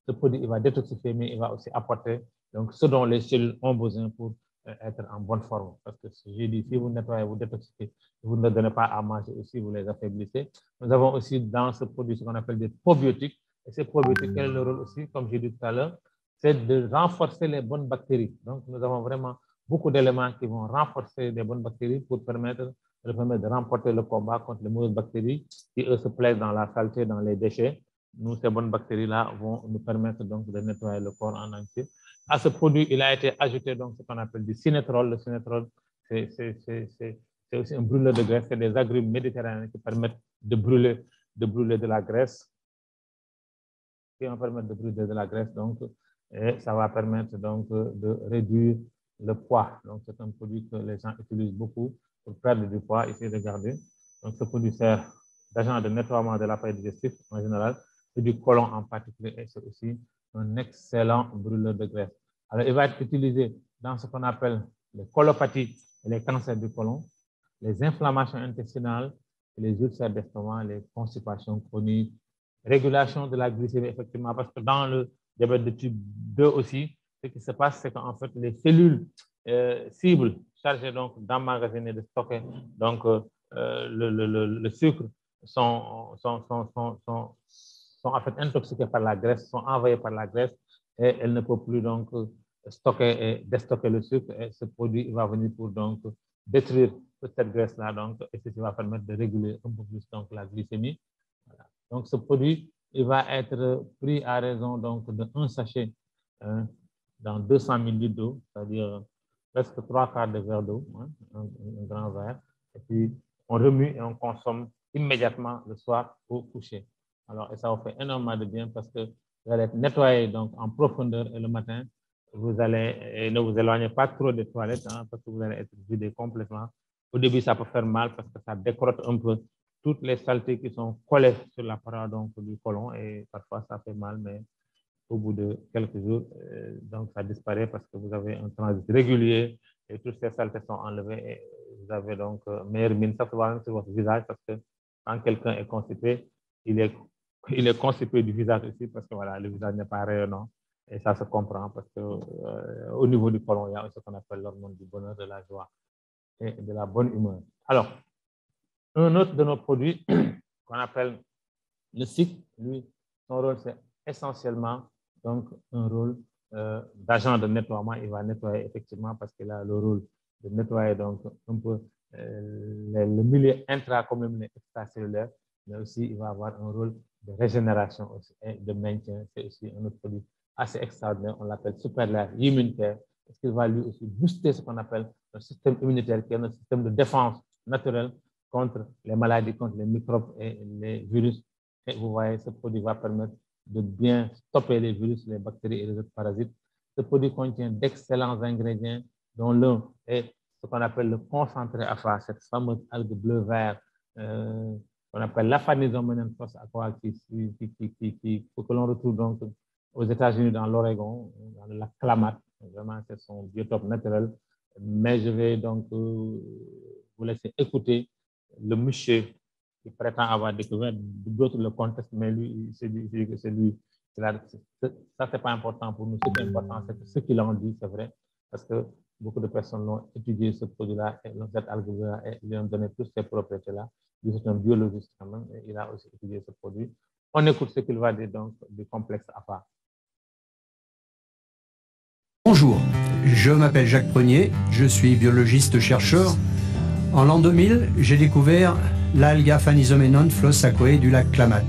ce produit, il va détoxifier, mais il va aussi apporter donc, ce dont les cellules ont besoin pour être en bonne forme. Parce que j'ai dit, si vous nettoyez, vous détoxifiez, vous ne donnez pas à manger aussi, vous les affaiblissez. Nous avons aussi dans ce produit ce qu'on appelle des probiotiques. Et ces probiotiques, quel est le rôle aussi, comme j'ai dit tout à l'heure, c'est de renforcer les bonnes bactéries. Donc, nous avons vraiment beaucoup d'éléments qui vont renforcer les bonnes bactéries pour permettre de remporter le combat contre les mauvaises bactéries qui, eux, se plaisent dans la saleté, dans les déchets. Nous, ces bonnes bactéries-là vont nous permettre donc de nettoyer le corps en entier. À ce produit, il a été ajouté donc ce qu'on appelle du cinétrol. Le cinétrol, c'est aussi un brûleur de graisse. C'est des agrumes méditerranéens qui permettent de brûler de la graisse. Qui vont permettre de brûler de la graisse, donc, et ça va permettre donc de réduire le poids. Donc, c'est un produit que les gens utilisent beaucoup pour perdre du poids. Ici, regardez. Donc, ce produit sert d'agent de nettoiement de l'appareil digestif en général et du côlon en particulier. Et c'est aussi un excellent brûleur de graisse. Alors, il va être utilisé dans ce qu'on appelle les colopathies et les cancers du côlon, les inflammations intestinales, et les ulcères d'estomac, les constipations chroniques, régulation de la glycémie, effectivement, parce que dans le diabète de type 2 aussi, ce qui se passe, c'est qu'en fait, les cellules cibles chargées donc d'emmagasiner, de stocker donc, le sucre sont en fait intoxiquées par la graisse, sont envoyées par la graisse et elles ne peuvent plus donc stocker et déstocker le sucre et ce produit va venir pour donc détruire cette graisse-là donc et ceci va permettre de réguler un peu plus donc la glycémie. Voilà. Donc ce produit, il va être pris à raison donc de 1 sachet dans 200 ml d'eau, c'est-à-dire presque 3/4 de verre d'eau, un grand verre, et puis on remue et on consomme immédiatement le soir au coucher. Alors, et ça vous fait énormément de bien parce que vous allez être nettoyé donc en profondeur et le matin, vous allez, et ne vous éloignez pas trop des toilettes parce que vous allez être vidé complètement. Au début, ça peut faire mal parce que ça décrotte un peu toutes les saletés qui sont collées sur la paroi donc, du côlon et parfois ça fait mal, mais au bout de quelques jours, donc ça disparaît parce que vous avez un transit régulier et toutes ces saletés sont enlevées et vous avez donc meilleure mine. Ça se voit même sur votre visage parce que quand quelqu'un est constipé, il est constipé du visage aussi parce que voilà, le visage n'est pas rayonnant et ça se comprend parce que au niveau du côlon, il y a ce qu'on appelle l'hormone du bonheur, de la joie et de la bonne humeur. Alors, un autre de nos produits qu'on appelle le SIC, lui, son rôle, c'est essentiellement donc, un rôle d'agent de nettoiement. Il va nettoyer effectivement parce qu'il a le rôle de nettoyer donc, un peu le milieu intra comme le milieu extracellulaire, mais aussi il va avoir un rôle de régénération aussi, et de maintien. C'est aussi un autre produit assez extraordinaire. On l'appelle Superlair immunitaire parce qu'il va lui aussi booster ce qu'on appelle le système immunitaire, qui est un système de défense naturelle contre les maladies, contre les microbes et les virus. Et vous voyez, ce produit va permettre de bien stopper les virus, les bactéries et les autres parasites. Ce produit contient d'excellents ingrédients, dont l'un est ce qu'on appelle le concentré alpha, cette fameuse algue bleu-vert qu'on appelle l'aphanisomenen flos aqua, que l'on retrouve donc aux États-Unis, dans l'Oregon, dans le lac Klamath. Vraiment, c'est son biotope naturel. Mais je vais donc vous laisser écouter le monsieur qui prétend avoir découvert, d'autres le contestent, mais lui, c'est lui. Ça, c'est pas important pour nous. Ce qui est important, c'est que ce qu'il en dit, c'est vrai, parce que beaucoup de personnes l'ont étudié, ce produit-là, et cette algue-là, et lui ont donné toutes ces propriétés-là. Lui, c'est un biologiste quand même, et il a aussi étudié ce produit. On écoute ce qu'il va dire donc du complexe APA. Bonjour, je m'appelle Jacques Prenier, je suis biologiste-chercheur. En l'an 2000, j'ai découvert l'algue Aphanizomenon flos aquae du lac Klamath.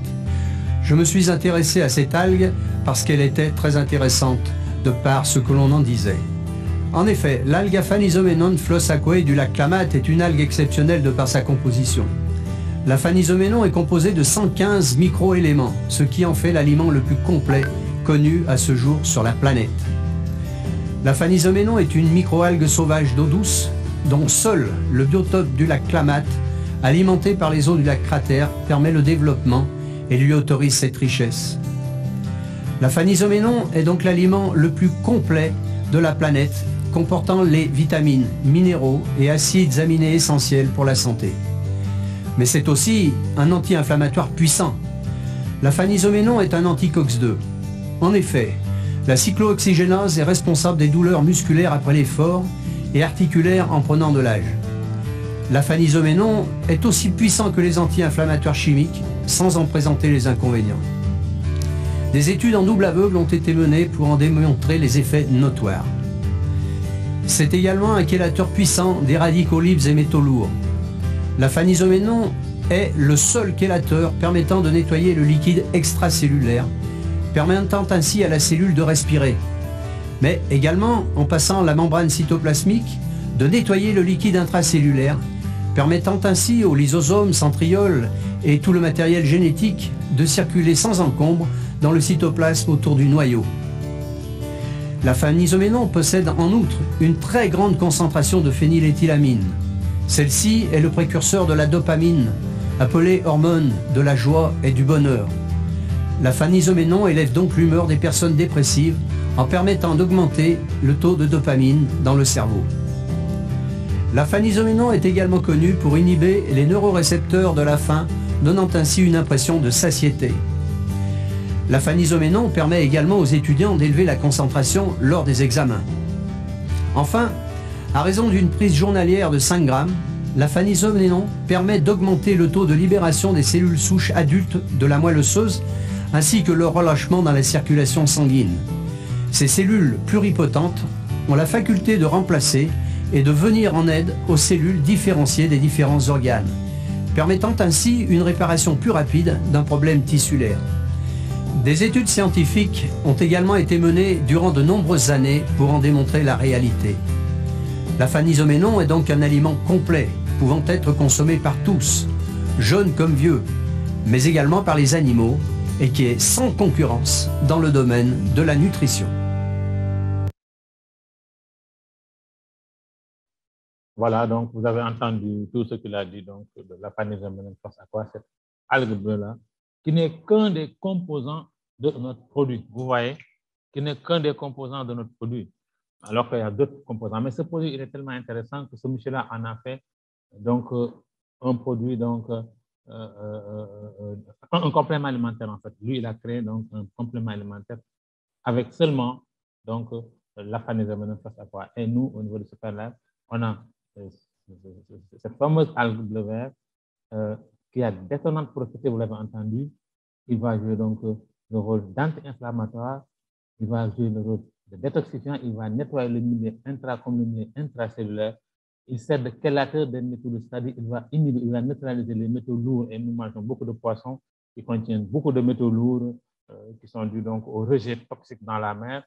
Je me suis intéressé à cette algue parce qu'elle était très intéressante, de par ce que l'on en disait. En effet, l'algue Aphanizomenon flos aquae du lac Klamath est une algue exceptionnelle de par sa composition. L'aphanizoménon est composé de 115 micro-éléments, ce qui en fait l'aliment le plus complet connu à ce jour sur la planète. L'aphanizoménon est une microalgue sauvage d'eau douce, dont seul le biotope du lac Klamath, alimenté par les eaux du lac Cratère, permet le développement et lui autorise cette richesse. L'aphanizoménon est donc l'aliment le plus complet de la planète, comportant les vitamines, minéraux et acides aminés essentiels pour la santé. Mais c'est aussi un anti-inflammatoire puissant. L'aphanizoménon est un anti-COX-2. En effet, la cyclooxygénase est responsable des douleurs musculaires après l'effort et articulaires en prenant de l'âge. L'aphanizoménon est aussi puissant que les anti-inflammatoires chimiques, sans en présenter les inconvénients. Des études en double aveugle ont été menées pour en démontrer les effets notoires. C'est également un chélateur puissant des radicaux libres et métaux lourds. L'aphanizoménon est le seul chélateur permettant de nettoyer le liquide extracellulaire, permettant ainsi à la cellule de respirer, mais également, en passant la membrane cytoplasmique, de nettoyer le liquide intracellulaire, permettant ainsi aux lysosomes, centrioles et tout le matériel génétique de circuler sans encombre dans le cytoplasme autour du noyau. L'aphanizoménon possède en outre une très grande concentration de phényléthylamine. Celle-ci est le précurseur de la dopamine, appelée hormone de la joie et du bonheur. L'aphanizoménon élève donc l'humeur des personnes dépressives en permettant d'augmenter le taux de dopamine dans le cerveau. L'aphanizoménon est également connu pour inhiber les neurorécepteurs de la faim, donnant ainsi une impression de satiété. L'aphanizoménon permet également aux étudiants d'élever la concentration lors des examens. Enfin, à raison d'une prise journalière de 5 grammes, l'aphanizoménon permet d'augmenter le taux de libération des cellules souches adultes de la moelle osseuse ainsi que leur relâchement dans la circulation sanguine. Ces cellules pluripotentes ont la faculté de remplacer et de venir en aide aux cellules différenciées des différents organes, permettant ainsi une réparation plus rapide d'un problème tissulaire. Des études scientifiques ont également été menées durant de nombreuses années pour en démontrer la réalité. L'aphanizoménon est donc un aliment complet, pouvant être consommé par tous, jeunes comme vieux, mais également par les animaux, et qui est sans concurrence dans le domaine de la nutrition. Voilà, donc vous avez entendu tout ce qu'il a dit donc, de l'aphanizoménon flos aqua, cette algue bleue-là, qui n'est qu'un des composants de notre produit. Vous voyez, qui n'est qu'un des composants de notre produit, alors qu'il y a d'autres composants. Mais ce produit, il est tellement intéressant que ce monsieur-là en a fait donc, un produit, donc, un complément alimentaire en fait. Lui, il a créé donc un complément alimentaire avec seulement donc l'aphanizoménon flos aqua. Et nous, au niveau de Superlab, on a cette fameuse algue bleu vert qui a d'étonnantes propriétés, vous l'avez entendu. Il va jouer donc le rôle d'anti-inflammatoire, il va jouer le rôle de détoxifiant, il va nettoyer le milieu intra comme le milieu intracellulaire. Il sert de chélateur des métaux lourds, c'est-à-dire il va inhiber, il va neutraliser les métaux lourds, et nous mangeons beaucoup de poissons qui contiennent beaucoup de métaux lourds qui sont dus donc au rejet toxique dans la mer.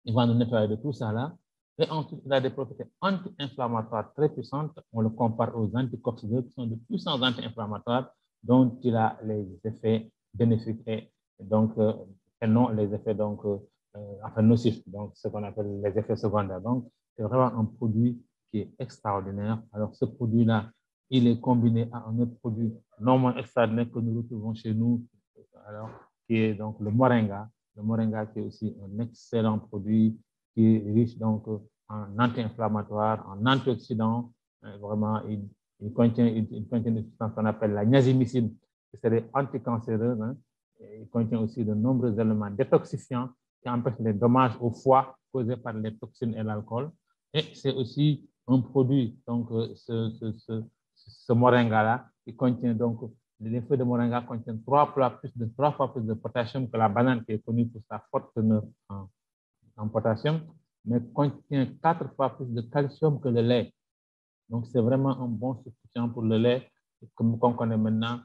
Il va nous nettoyer de tout ça là. Et ensuite, il a des propriétés anti-inflammatoires très puissantes. On le compare aux anti-COX-2 qui sont de puissants anti-inflammatoires dont il a les effets bénéfiques et donc et non les effets donc enfin nocifs, donc ce qu'on appelle les effets secondaires. Donc c'est vraiment un produit qui est extraordinaire. Alors ce produit-là, il est combiné à un autre produit non moins extraordinaire que nous retrouvons chez nous, alors, qui est donc le moringa. Le moringa qui est aussi un excellent produit qui est riche donc en anti-inflammatoire, en antioxydants. Vraiment, il contient une substance qu'on appelle la niacinamide, qui serait anticancéreuse. Hein. Il contient aussi de nombreux éléments détoxifiants qui empêchent les dommages au foie causés par les toxines et l'alcool. Et c'est aussi un produit, donc ce moringa-là, qui contient donc, les feuilles de moringa contiennent 3 fois plus de potassium que la banane, qui est connue pour sa forte teneur en potassium, mais contient 4 fois plus de calcium que le lait. Donc, c'est vraiment un bon substitut pour le lait, comme on connaît maintenant,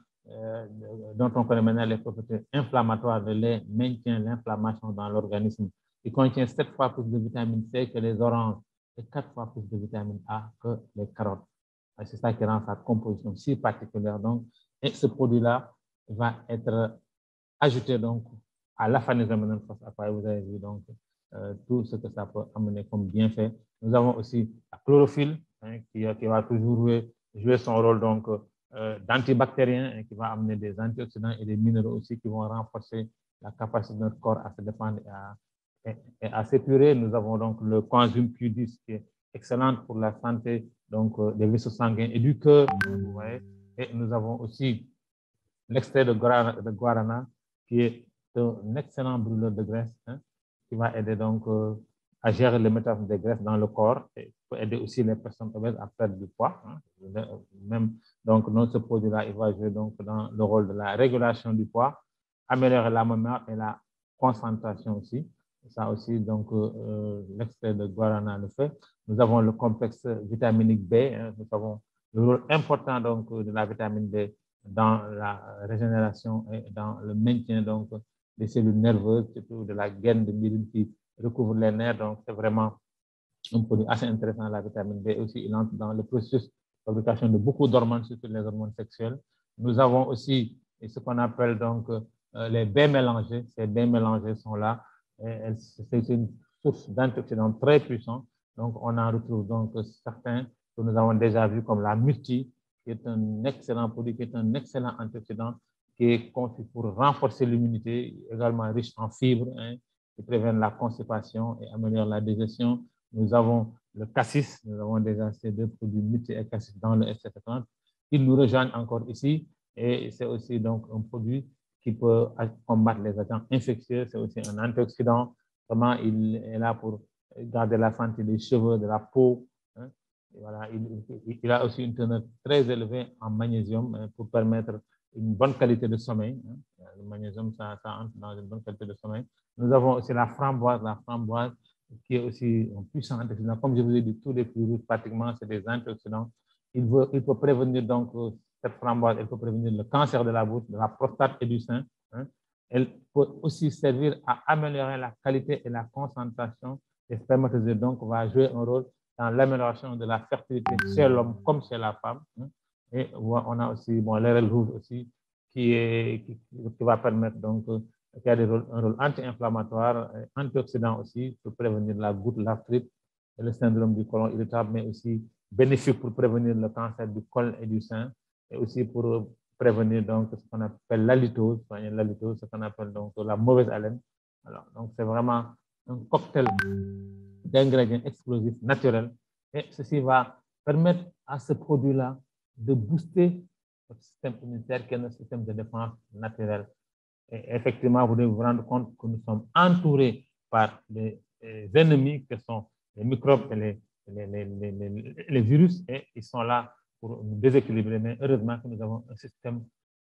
dont on connaît maintenant les propriétés inflammatoires. Le lait maintient l'inflammation dans l'organisme. Il contient 7 fois plus de vitamine C que les oranges et 4 fois plus de vitamine A que les carottes. C'est ça qui rend sa composition si particulière. Donc, et ce produit-là va être ajouté donc à l'aphanisome phosphate. Vous avez vu donc tout ce que ça peut amener comme bienfait. Nous avons aussi la chlorophylle, hein, qui va toujours jouer son rôle donc d'antibactérien, hein, qui va amener des antioxydants et des minéraux aussi qui vont renforcer la capacité de notre corps à se défendre et à s'épurer. Nous avons donc le coenzyme Q10 qui est excellent pour la santé donc, des vaisseaux sanguins et du cœur. Vous voyez. Et nous avons aussi l'extrait de guarana qui est un excellent brûleur de graisse, hein, qui va aider donc à gérer le métabolisme des graisses dans le corps et peut aider aussi les personnes obèses à perdre du poids. Hein. Même, donc, ce produit-là, il va jouer donc dans le rôle de la régulation du poids, améliorer la mémoire et la concentration aussi. Ça aussi, donc, l'extrait de guarana le fait. Nous avons le complexe vitaminique B. Hein, nous avons le rôle important donc, de la vitamine B dans la régénération et dans le maintien donc, des cellules nerveuses, surtout de la gaine de myéline qui recouvre les nerfs. Donc, c'est vraiment un produit assez intéressant, la vitamine B. Aussi, il entre dans le processus de fabrication de beaucoup d'hormones, surtout les hormones sexuelles. Nous avons aussi ce qu'on appelle donc les B mélangés. Ces B mélangés sont là. C'est une source d'antioxydants très puissants. Donc, on en retrouve donc certains que nous avons déjà vus comme la myrtille, qui est un excellent produit, qui est un excellent antioxydant, qui est conçu pour renforcer l'immunité, également riche en fibres, hein, qui préviennent la constipation et améliore la digestion. Nous avons le cassis, nous avons déjà ces deux produits myrtille et cassis dans le FC30. Ils nous rejoignent encore ici et c'est aussi donc un produit qui peut combattre les agents infectieux. C'est aussi un antioxydant. Vraiment, il est là pour garder la santé des cheveux, de la peau. Hein. Et voilà, il a aussi une teneur très élevée en magnésium, hein, pour permettre une bonne qualité de sommeil. Hein. Le magnésium, ça entre dans une bonne qualité de sommeil. Nous avons aussi la framboise qui est aussi un puissant antioxydant. Comme je vous ai dit, tous les fruits rouges, pratiquement, c'est des antioxydants. Il peut prévenir donc cette framboise, elle peut prévenir le cancer de la bouche, de la prostate et du sein. Hein. Elle peut aussi servir à améliorer la qualité et la concentration des spermatozoïdes. Donc, va jouer un rôle dans l'amélioration de la fertilité chez l'homme comme chez la femme. Hein. Et on a aussi l'érel rouge aussi qui va permettre donc qui a un rôle anti-inflammatoire, antioxydant aussi pour prévenir la goutte, l'arthrite et le syndrome du côlon irritable, mais aussi bénéfique pour prévenir le cancer du col et du sein, et aussi pour prévenir donc ce qu'on appelle l'halitose, ce qu'on appelle donc la mauvaise haleine. Alors, donc c'est vraiment un cocktail d'ingrédients explosifs naturels, et ceci va permettre à ce produit-là de booster notre système immunitaire qui est notre système de défense naturel. Et effectivement, vous devez vous rendre compte que nous sommes entourés par les ennemis que sont les microbes et les virus, et ils sont là pour nous déséquilibrer. Mais heureusement que nous avons un système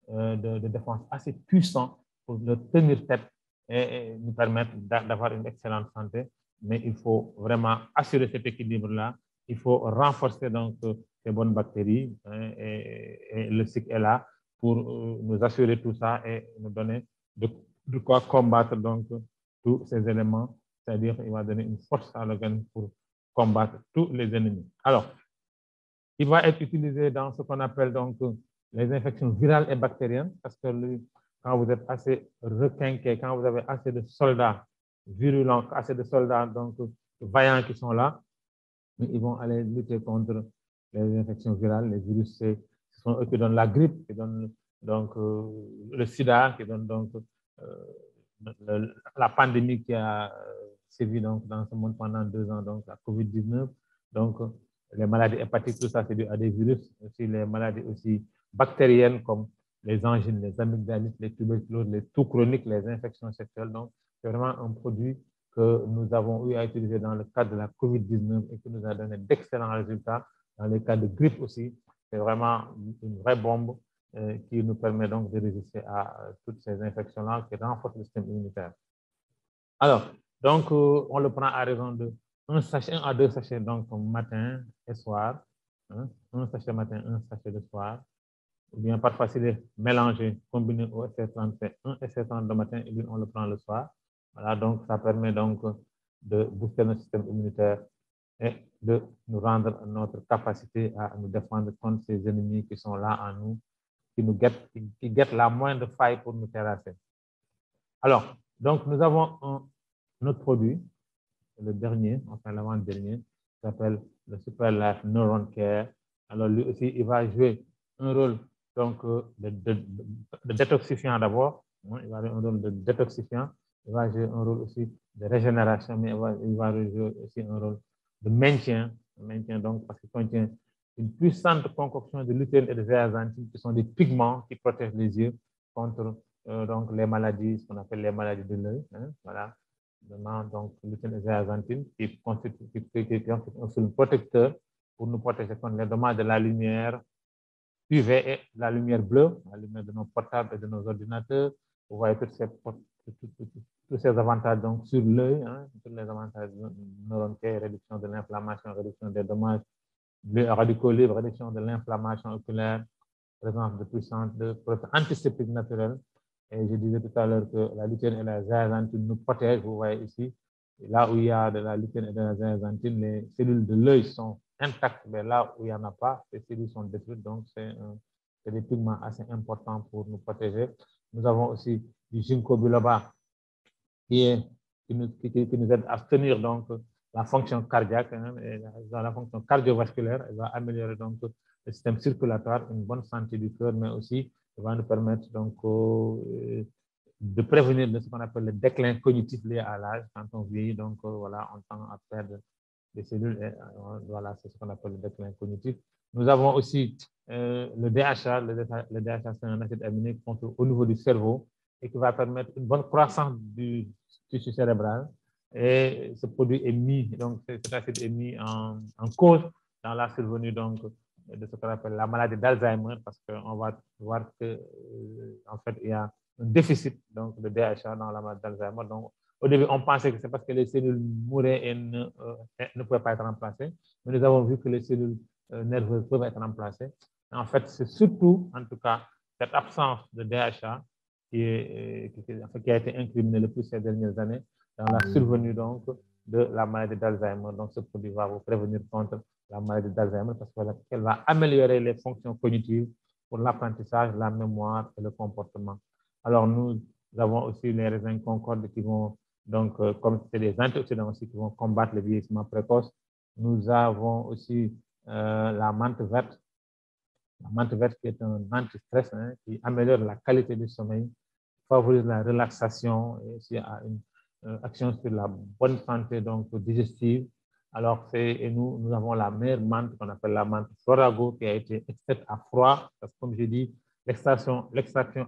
de défense assez puissant pour le tenir tête et nous permettre d'avoir une excellente santé. Mais il faut vraiment assurer cet équilibre-là. Il faut renforcer donc ces bonnes bactéries, hein, et le cycle est là pour nous assurer tout ça et nous donner de quoi combattre donc tous ces éléments, c'est-à-dire qu'il va donner une force à l'organisme pour combattre tous les ennemis. Alors, il va être utilisé dans ce qu'on appelle donc les infections virales et bactériennes, parce que quand vous êtes assez requinqué, quand vous avez assez de soldats virulents, assez de soldats donc vaillants qui sont là, ils vont aller lutter contre les infections virales, les virus C, Ce sont eux qui donnent la grippe, qui donnent donc le sida, qui donnent donc la pandémie qui a sévi donc dans ce monde pendant 2 ans, donc la COVID-19. Donc, les maladies hépatiques, tout ça, c'est dû à des virus. Aussi, les maladies aussi bactériennes comme les angines, les amygdalites, les tuberculoses, les toux chroniques, les infections sexuelles. Donc, c'est vraiment un produit que nous avons eu à utiliser dans le cadre de la COVID-19 et qui nous a donné d'excellents résultats. Dans les cas de grippe aussi, c'est vraiment une vraie bombe qui nous permet donc de résister à toutes ces infections-là qui renforcent le système immunitaire. Alors, donc, on le prend à raison de 1 à 2 sachets, donc matin et soir. Hein, 1 sachet matin, 1 sachet le soir. Ou bien parfois, s'il est mélangé, combiné au SR30, c'est 1 SR30 le matin et puis on le prend le soir. Voilà, donc ça permet donc de booster notre système immunitaire et de nous rendre notre capacité à nous défendre contre ces ennemis qui sont là en nous, qui guettent la moindre faille pour nous terrasser. Alors, donc nous avons notre produit, le dernier, enfin l'avant-dernier, qui s'appelle le Super Life Neuron Care. Alors lui aussi, il va jouer un rôle donc, de détoxifiant d'abord. Il va jouer un rôle de détoxifiant. Il va jouer un rôle aussi de régénération, mais il va jouer aussi un rôle de maintien donc, parce qu'il contient une puissante concoction de lutéine et de zéaxanthine qui sont des pigments qui protègent les yeux contre donc, les maladies, ce qu'on appelle les maladies de l'œil. Hein, voilà. Donc, lutéine et zéaxanthine qui constituent un film protecteur pour nous protéger contre les dommages de la lumière UV et la lumière bleue, la lumière de nos portables et de nos ordinateurs. Vous voyez tous ces avantages donc, sur l'œil, hein, tous les avantages neuroncaires, réduction de l'inflammation, réduction des dommages radicaux libres, réduction de l'inflammation oculaire, présence de puissance de antiseptiques naturels. Et je disais tout à l'heure que la lutéine et la zéaxanthine nous protègent. Vous voyez ici, là où il y a de la lutéine et de la zéaxanthine, les cellules de l'œil sont intactes, mais là où il n'y en a pas, les cellules sont détruites. Donc, c'est des pigments assez importants pour nous protéger. Nous avons aussi du ginkgo biloba qui nous aide à tenir donc la fonction cardiaque, hein, et la fonction cardiovasculaire. Elle va améliorer donc le système circulatoire, une bonne santé du cœur, mais aussi elle va nous permettre donc de prévenir ce qu'on appelle le déclin cognitif lié à l'âge. Quand on vieillit, donc voilà, on tend à perdre des cellules. Et, voilà, c'est ce qu'on appelle le déclin cognitif. Nous avons aussi le DHA. Le DHA, c'est un acide aminé qui contrôle au niveau du cerveau et qui va permettre une bonne croissance du tissu cérébral. Et ce produit est mis, donc cet acide est mis en cause dans la survenue donc, de ce qu'on appelle la maladie d'Alzheimer, parce qu'on va voir que en fait, il y a un déficit donc, de DHA dans la maladie d'Alzheimer. Donc, au début, on pensait que c'est parce que les cellules mouraient et ne pouvaient pas être remplacées. Mais nous avons vu que les cellules nerveuses peuvent être remplacées. En fait, c'est surtout, en tout cas, cette absence de DHA qui a été incriminée le plus ces dernières années dans la survenue donc, de la maladie d'Alzheimer. Donc, ce produit va vous prévenir contre la maladie d'Alzheimer parce qu'elle va améliorer les fonctions cognitives pour l'apprentissage, la mémoire et le comportement. Alors, nous avons aussi les raisins Concorde qui vont, donc, comme c'est des antioxydants aussi, qui vont combattre le vieillissement précoce. Nous avons aussi la menthe verte. La menthe verte qui est un anti-stress, hein, qui améliore la qualité du sommeil, favorise la relaxation et aussi a une action sur la bonne santé donc, digestive. Alors, nous avons la meilleure menthe qu'on appelle la menthe Florago qui a été extraite à froid, parce que comme j'ai dit, l'extraction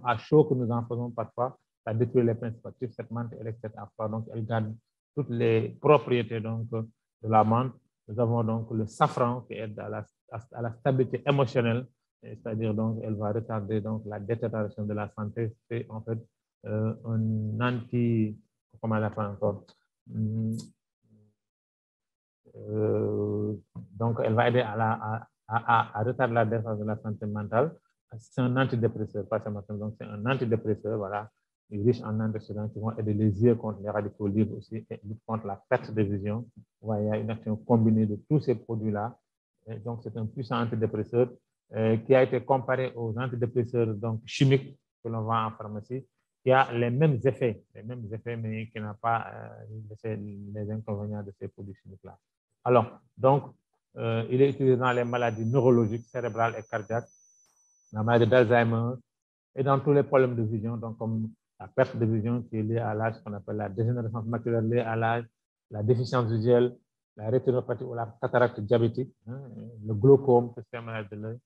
à chaud que nous en faisons parfois, ça détruit les principes actifs. Cette menthe est extraite à froid, donc elle garde toutes les propriétés donc, de la menthe. Nous avons donc le safran qui aide à la stabilité émotionnelle, c'est-à-dire donc elle va retarder donc la détérioration de la santé. C'est en fait un anti, comment on l'appelle encore, donc elle va aider à retarder la défense de la santé mentale. C'est un antidépresseur, pas seulement, donc c'est un antidépresseur, voilà, riche en antioxydants qui vont aider les yeux contre les radicaux libres aussi et contre la perte de vision. Voilà, il y a une action combinée de tous ces produits-là. Donc c'est un puissant antidépresseur qui a été comparé aux antidépresseurs donc, chimiques que l'on vend en pharmacie, qui a les mêmes effets, mais qui n'a pas les inconvénients de ces produits chimiques-là. Alors, donc, il est utilisé dans les maladies neurologiques, cérébrales et cardiaques. la maladie d'Alzheimer et dans tous les problèmes de vision, donc comme la perte de vision qui est liée à l'âge, qu'on appelle la dégénérescence maculaire liée à l'âge, la déficience visuelle, la rétinopathie ou la cataracte diabétique, le glaucome, c'est une maladie de l'œil,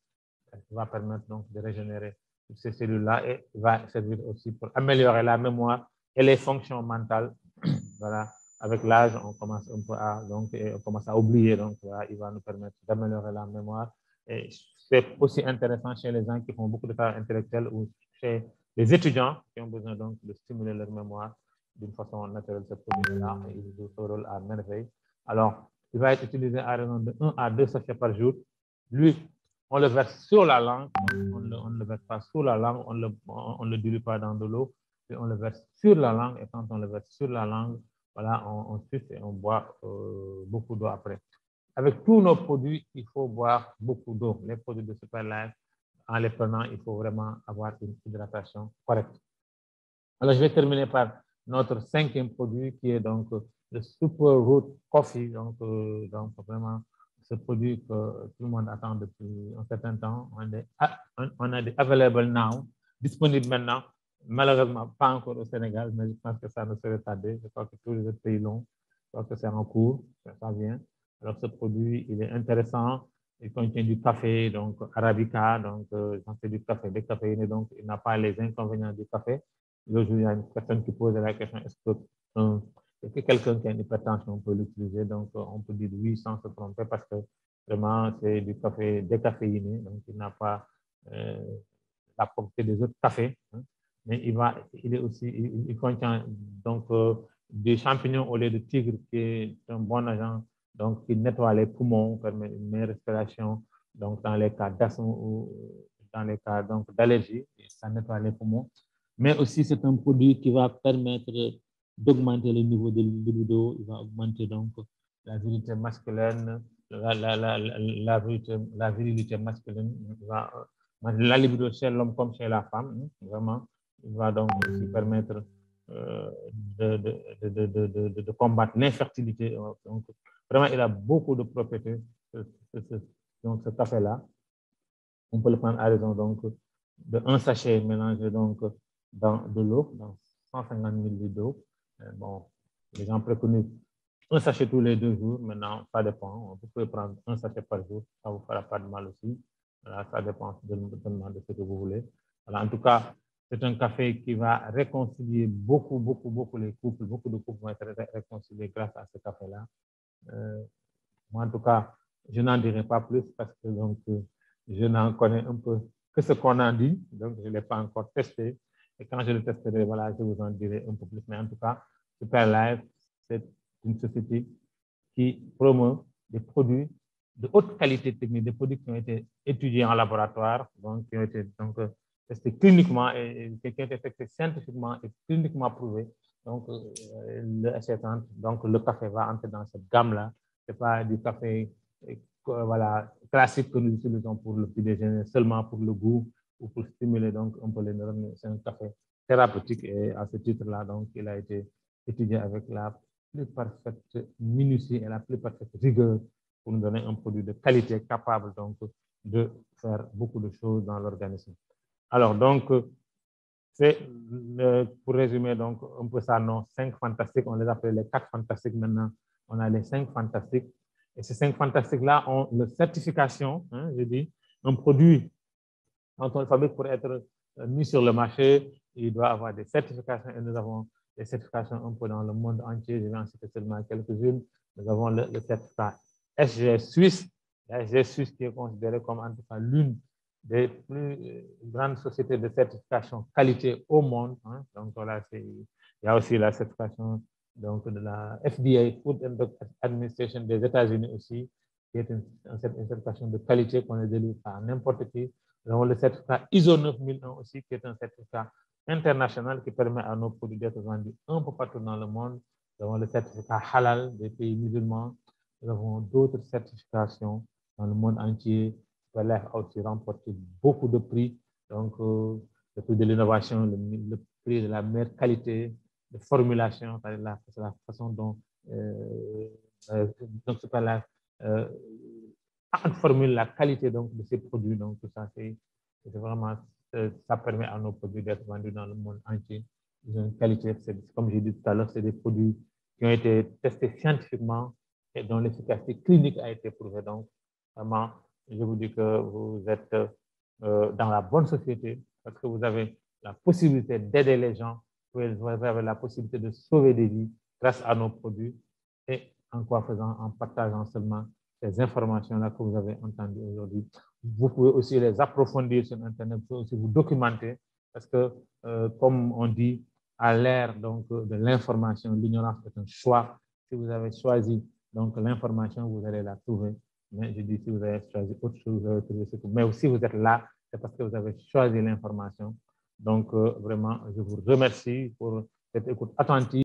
qui va permettre donc de régénérer toutes ces cellules-là et va servir aussi pour améliorer la mémoire et les fonctions mentales. Voilà, avec l'âge, on commence un peu à, donc, on commence à oublier, donc voilà, il va nous permettre d'améliorer la mémoire. Et c'est aussi intéressant chez les gens qui font beaucoup de travail intellectuel ou chez les étudiants qui ont besoin donc de stimuler leur mémoire d'une façon naturelle. Ce produit-là, il joue ce rôle à merveille. Alors, il va être utilisé à raison de 1 à 2 sachets par jour. Lui, on le verse sur la langue, on ne le verse pas sous la langue, on ne le dilue pas dans de l'eau, puis on le verse sur la langue, et quand on le verse sur la langue, voilà, on suce et on boit beaucoup d'eau après. Avec tous nos produits, il faut boire beaucoup d'eau. Les produits de Superlife, en les prenant, il faut vraiment avoir une hydratation correcte. Alors, je vais terminer par notre 5e produit qui est donc le Superroot Coffee. Donc vraiment, ce produit que tout le monde attend depuis un certain temps. On a des available now, disponible maintenant. Malheureusement, pas encore au Sénégal, mais je pense que ça ne serait tardé. Je crois que tous les autres pays l'ont. Je crois que c'est en cours, ça vient. Alors, ce produit, il est intéressant. Il contient du café, donc Arabica, donc c'est du café décaféiné, donc il n'a pas les inconvénients du café. L'autre jour, il y a une personne qui pose la question, est-ce que quelqu'un qui a une hypertension peut l'utiliser? Donc, on peut dire oui sans se tromper parce que vraiment, c'est du café décaféiné, donc il n'a pas la propriété des autres cafés. Mais il contient donc des champignons au lait de tigre qui est un bon agent, donc qui nettoie les poumons, permet une meilleure respiration, donc dans les cas d'asthme ou dans les cas d'allergie, ça nettoie les poumons. Mais aussi, c'est un produit qui va permettre d'augmenter le niveau de libido, il va augmenter donc la virilité masculine, la virilité masculine, la libido chez l'homme comme chez la femme, vraiment, il va donc aussi permettre de combattre l'infertilité. Donc, vraiment, il a beaucoup de propriétés, donc ce café-là. On peut le prendre à raison donc de 1 sachet mélangé donc dans de l'eau, dans 150 ml d'eau. Bon, les gens préconisent 1 sachet tous les 2 jours. Maintenant, ça dépend. Vous pouvez prendre 1 sachet par jour. Ça ne vous fera pas de mal aussi. Voilà, ça dépend de ce que vous voulez. Voilà, en tout cas, c'est un café qui va réconcilier beaucoup les couples. Beaucoup de couples vont être réconciliés grâce à ce café-là. Moi, en tout cas, je n'en dirai pas plus parce que donc, je n'en connais un peu que ce qu'on en dit. Donc, je ne l'ai pas encore testé. Et quand je le testerai, voilà, je vous en dirai un peu plus. Mais en tout cas, Superlife, c'est une société qui promeut des produits de haute qualité technique, des produits qui ont été étudiés en laboratoire, donc qui ont été testés cliniquement et qui ont été testés scientifiquement et cliniquement prouvés. Donc, donc, le café va entrer dans cette gamme-là. Ce n'est pas du café voilà, classique que nous utilisons pour le petit déjeuner, seulement pour le goût ou pour stimuler donc un peu les neurones. C'est un café thérapeutique et à ce titre-là, donc, il a été étudié avec la plus parfaite minutie et la plus parfaite rigueur pour nous donner un produit de qualité capable donc de faire beaucoup de choses dans l'organisme. Alors, donc, c'est, pour résumer donc un peu ça, nos 5 fantastiques, on les appelle les 4 fantastiques maintenant. On a les 5 fantastiques. Et ces 5 fantastiques-là ont une certification, je dis, un produit, quand on le fabrique pour être mis sur le marché, il doit avoir des certifications et nous avons des certifications un peu dans le monde entier. Je vais en citer seulement quelques-unes. Nous avons le certificat SG Suisse, SG Suisse qui est considéré comme en tout cas l'une des plus grandes sociétés de certification qualité au monde. Donc voilà, il y a aussi la certification donc, de la FDA, Food and Drug Administration des États-Unis aussi, qui est une certification de qualité qu'on ne délivre pas à n'importe qui. Nous avons le certificat ISO 9001 aussi, qui est un certificat international qui permet à nos produits d'être vendus un peu partout dans le monde. Nous avons le certificat halal des pays musulmans. Nous avons d'autres certifications dans le monde entier. Superlife a aussi remporté beaucoup de prix. Donc, le prix de l'innovation, le prix de la meilleure qualité de formulation, c'est la façon dont donc Superlife formule la qualité donc, de ces produits. Donc, tout ça, c'est C'est vraiment, ça permet à nos produits d'être vendus dans le monde entier. Ils ont une qualité, comme j'ai dit tout à l'heure, c'est des produits qui ont été testés scientifiquement et dont l'efficacité clinique a été prouvée. Donc, vraiment, je vous dis que vous êtes dans la bonne société parce que vous avez la possibilité d'aider les gens, vous avez la possibilité de sauver des vies grâce à nos produits et en partageant seulement ces informations-là que vous avez entendues aujourd'hui. Vous pouvez aussi les approfondir sur Internet, vous pouvez aussi vous documenter parce que, comme on dit, à l'ère de l'information, l'ignorance est un choix. Si vous avez choisi donc l'information, vous allez la trouver. Mais je dis, si vous avez choisi autre chose, vous allez trouver ce que... Mais si vous êtes là, c'est parce que vous avez choisi l'information. Donc, vraiment, je vous remercie pour cette écoute attentive.